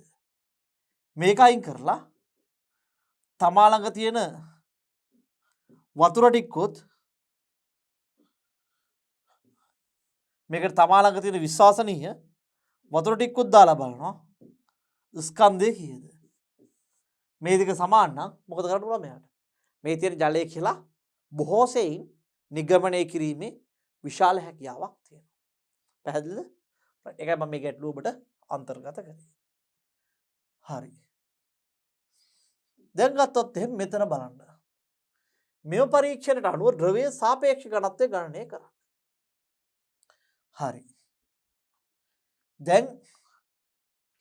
මේක අයින් කරලා තමා ළඟ තියෙන වතුර ටිකකොත් මේකට තමා ළඟ තියෙන විශ්වාසනීය වතුර ටිකකොත් දාලා බලනවා ස්කන්ධය කීයද? මේ දෙක සමාන නම් මොකද කරන්න පුළුවන් මෙයාට? මේ තියෙන ජලය කියලා බොහෝ සෙයින් නිගමනය කිරීමේ විශාල හැකියාවක් තියෙනවා. පැහැදිලිද? ඒකයි මම මේ ගැටලුව ඔබට අන්තර්ගත කරේ. හරි. දැන් ගත්තොත් එහෙනම් මෙතන බලන්න. මෙව පරීක්ෂණයට අනුව ද්‍රවයේ සාපේක්ෂ ඝනත්වය ගණනය කරන්න. හරි. දැන්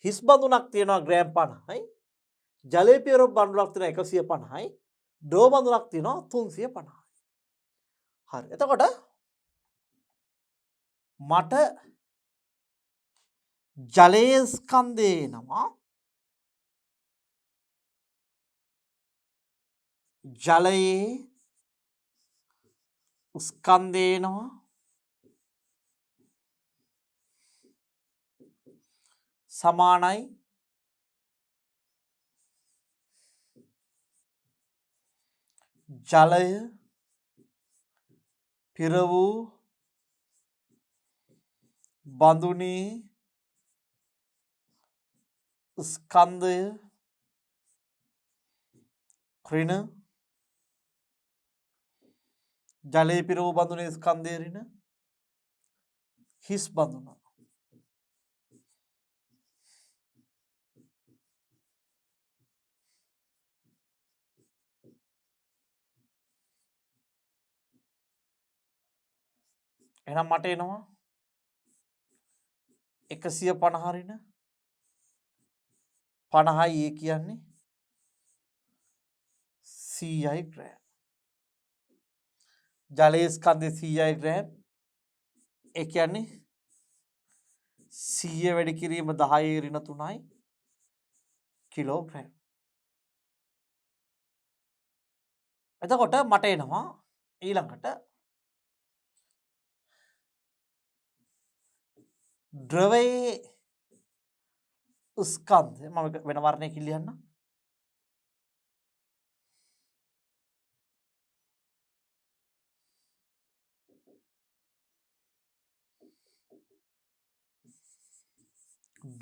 හිස් බඳුනක් තියෙනවා ග්‍රෑම් 50යි. ජලයේ පිරව බඳුනක් තියෙනවා 150යි. ද්‍රව බඳුනක් තියෙනවා 350යි. හරි. එතකොට මට ජලයේ ස්කන්ධය එනවා. ජලයේ ස්කන්ධය එනවා. සමානයි ජලය පිර වූ බඳුනේ ස්කන්ධය ඍණ ජලයේ පිර වූ බඳුනේ ස්කන්ධය ඍණ හිස් බඳුන. එහෙනම් මට එනවා 150 ඍණ 50යි ඒ කියන්නේ 100යි ග්‍රෑම්. ජලයේ ස්කන්ධය 100යි ග්‍රෑම්. ඒ කියන්නේ 100 වැඩි කිරීම 10 ඍණ 3යි කිලෝග්‍රෑම්. එතකොට මට එනවා ඊළඟට ද්‍රවයේ ස්කන්ධය මම වෙන වර්ණයකින් ලියන්නම්.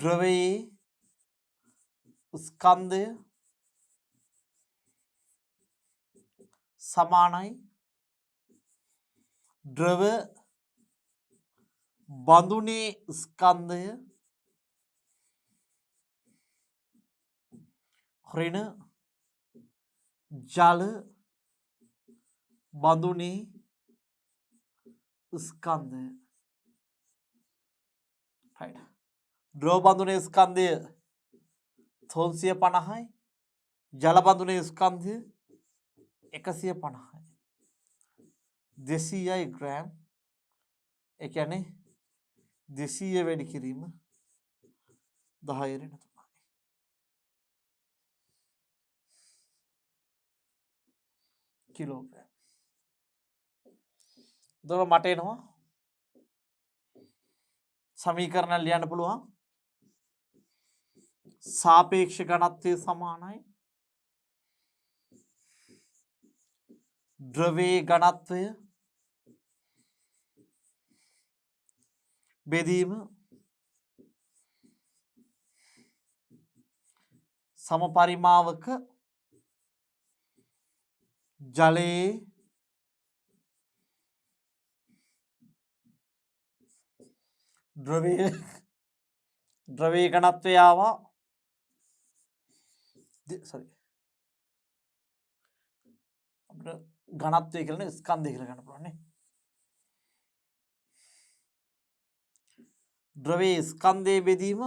ද්‍රවයේ ස්කන්ධය සමානයි ද්‍රව බඳුනේ ස්කන්ධය ඍණ ජල බඳුනේ ස්කන්ධය. right. ද්‍රව බඳුනේ ස්කන්ධය 350යි. ජල බඳුනේ ස්කන්ධය 150යි. 200යි ග්‍රෑම්. ඒ කියන්නේ 200 වැඩි කිරීම 10 ඍණ 3යි. කිලෝග්‍රෑම්. එතකොට මට එනවා සමීකරණ ලියන්න පුළුවන්. සාපේක්ෂ ඝනත්වය සමානයි ද්‍රවයේ ඝනත්වය බෙදීම සමපරිමාවක ජලයේ ද්‍රවයේ ඝනත්වය ආවා. අපිට ඝනත්වය කියලා ස්කන්ධය කියලා ගන්න පුළුවන් නේ. ද්‍රවයේ ස්කන්ධයේ බෙදීම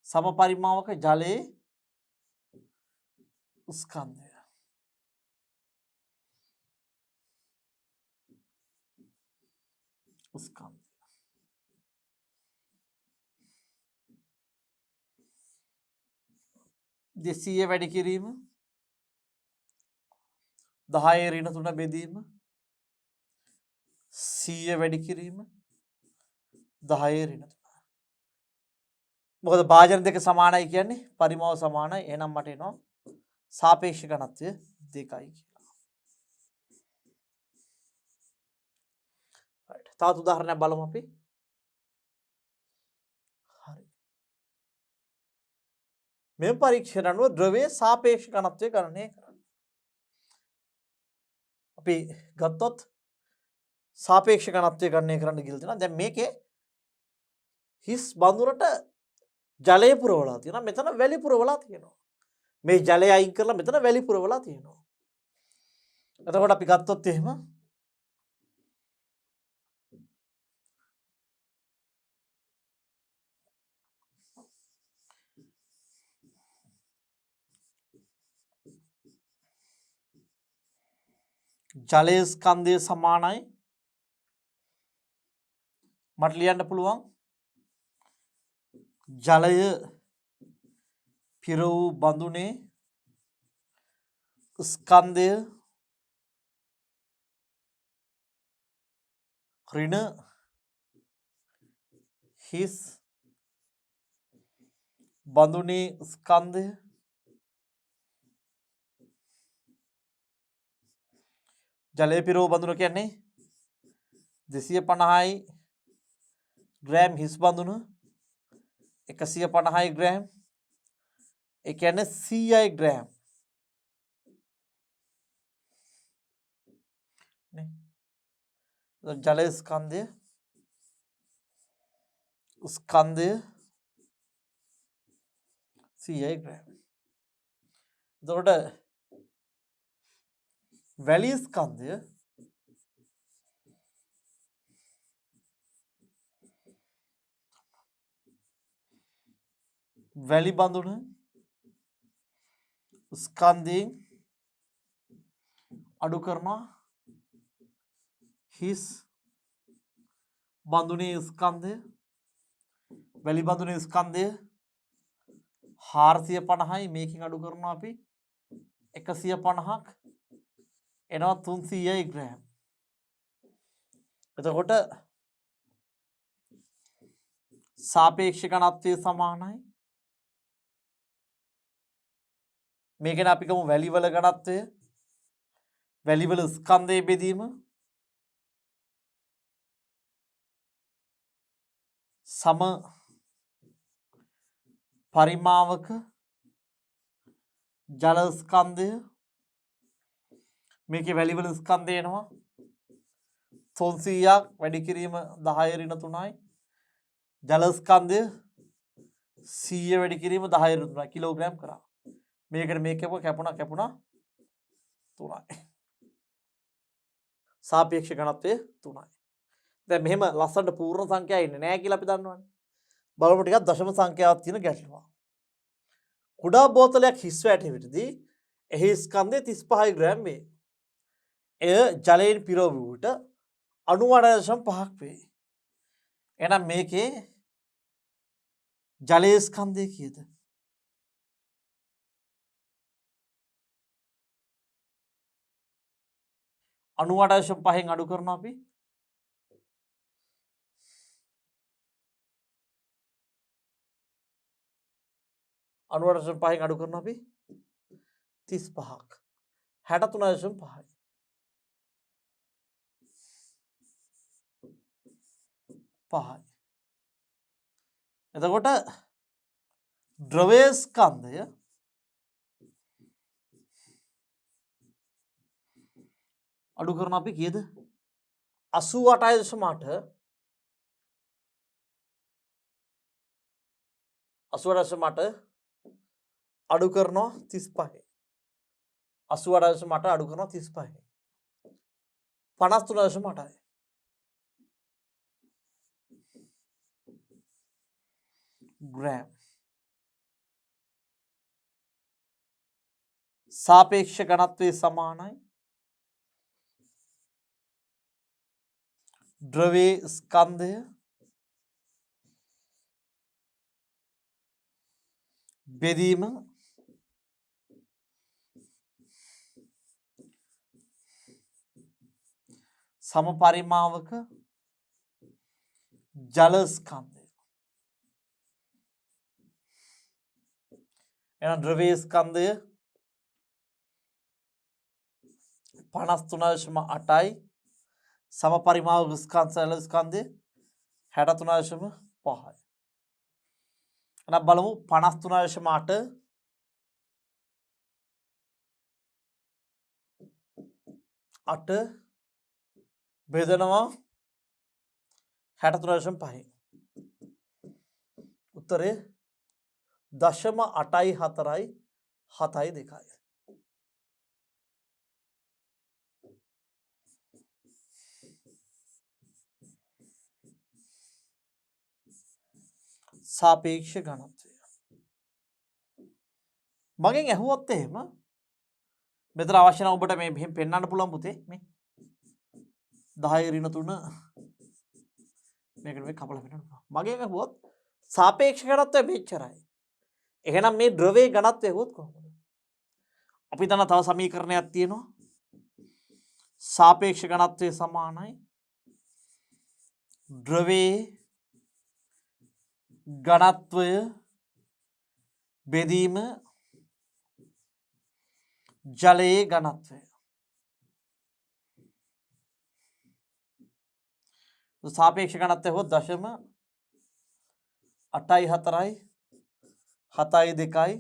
සමපරිමාවක ජලයේ ස්කන්ධය. ස්කන්ධය 200 වැඩි කිරීම 10 ඍණ 3 බෙදීම 100 වැඩි කිරීම 10 ඍණ 3. මොකද භාජන දෙක සමානයි කියන්නේ පරිමාව සමානයි. එහෙනම් මට එනවා සාපේක්ෂ ඝනත්වය 2යි කියලා. right. තවත් උදාහරණයක් බලමු අපි. හරි. මෙම පරීක්ෂණ අනුව ද්‍රවයේ සාපේක්ෂ ඝනත්වය ගණනය කරන්න. අපි ගත්තොත් සාපේක්ෂ ඝනත්වය ගණනය කරන්න කියලා තියෙනවා. දැන් මේකේ හිස් බඳුනට ජලය පුරවලා තියෙනවා. මෙතන වැලි පුරවලා තියෙනවා. මේ ජලය අයින් කරලා මෙතන වැලි පුරවලා තියෙනවා. එතකොට අපි ගත්තොත් එහෙම ජලයේ ස්කන්ධය සමානයි මට ලියන්න පුළුවන් ජලය පිර වූ බඳුනේ ස්කන්ධය ඍණ හිස් බඳුනේ ස්කන්ධය ජලය පිර වූ බඳුන කියන්නේ 250යි ග්‍රෑම් හිස් බඳුන 150යි ග්‍රෑම් ඒ කියන්නේ 100යි ග්‍රෑම් නේ ජල ස්කන්ධය 100යි ග්‍රෑම්. එතකොට වැලි ස්කන්ධය වැලි බඳුන ස්කන්ධයෙන් අඩු කරනවා හිස් බඳුනේ ස්කන්ධය වැලි බඳුනේ ස්කන්ධය 450යි මේකෙන් අඩු කරනවා අපි 150ක් එනවා 300යි ග්‍රෑම්. එතකොට සාපේක්ෂ ඝනත්වය සමානයි මේකෙන් අපි ගමු වැලිවල ඝනත්වය වැලිවල ස්කන්ධයේ බෙදීම සම පරිමාවක ජල ස්කන්ධය මේකේ වැලිවල ස්කන්ධය එනවා 300ක් වැඩි කිරීම 10 ඍණ 3යි ජල ස්කන්ධය 100 වැඩි කිරීම 10 ඍණ 3යි කිලෝග්‍රෑම් කරා මේකට මේක කැපුණා 3යි සාපේක්ෂ ඝනත්වය 3යි. දැන් මෙහෙම ලස්සනට පූර්ණ සංඛ්‍යා ඉන්නේ නැහැ කියලා අපි දන්නවනේ. බලමු ටිකක් දශම සංඛ්‍යාවක් තියෙන ගැටලුවක්. කුඩා බෝතලයක් හිස් වැටෙන විටදී එහි ස්කන්ධය 35 ග්‍රෑම් වේ. එය ජලයෙන් පිරවූ විට 98.5ක් වේ. එහෙනම් මේකේ ජලයේ ස්කන්ධය කීයද? 98.5න් අඩු කරනවා අපි 98.5න් අඩු කරනවා අපි 35ක් 63.5යි. එතකොට ද්‍රව්‍ය ස්කන්ධය අඩු කරන අපි කීයද 88.8 88.8 අඩු කරනවා 35 88.8 අඩු කරනවා 35 53.8යි ග්‍රෑම්. සාපේක්ෂ ඝනත්වය සමානයි ද්‍රව්‍ය ස්කන්ධය බෙදීම සම පරිමාවක ජල ස්කන්ධය. එහෙනම් ද්‍රව්‍ය ස්කන්ධය 53.8යි සම පරිමාවක ජල ස්කන්ධය 63.5යි. එහෙනම් බලමු 53.8 8 බෙදනවා 63.5යි. උත්තරේ 0.84යි 7යි 2යි. සාපේක්ෂ ඝනත්වය. මගෙන් ඇහුවොත් එහෙම මෙතන අවශ්‍ය නම් ඔබට මේ මෙහෙම පෙන්වන්න පුළුවන් පුතේ මේ 10 ඍණ 3 මේකට මේ කපලා පෙන්වන්න පුළුවන්. මගේ ගහුවොත් සාපේක්ෂ ඝනත්වය මෙච්චරයි. එහෙනම් මේ ද්‍රවයේ ඝනත්වය හොත් කොහොමද? අපි දන්න තව සමීකරණයක් තියෙනවා. සාපේක්ෂ ඝනත්වය සමානයි ද්‍රවයේ ඝනත්වය බෙදීම ජලයේ ඝනත්වය. සාපේක්ෂ ඝනත්වය හොත් 0.844 7.2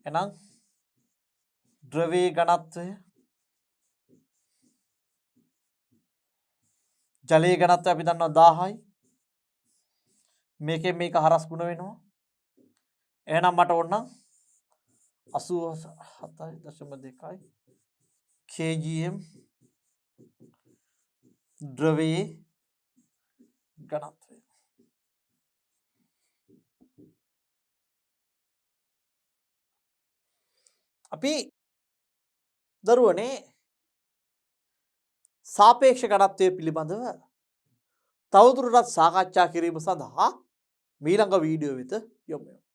එහෙනම් ද්‍රවයේ ඝනත්වය ජලයේ ඝනත්වය අපි දන්නවා 1000යි. මේකෙන් මේක හරස් ගුණ වෙනවා. එහෙනම් මට ඕන 87.2 kgm ද්‍රවයේ ඝනත්වය. අපි දරුවනේ සාපේක්ෂ ඝනත්වය පිළිබඳව තවදුරටත් සාකච්ඡා කිරීම සඳහා මීළඟ වීඩියෝ වෙත යොමු වෙමු.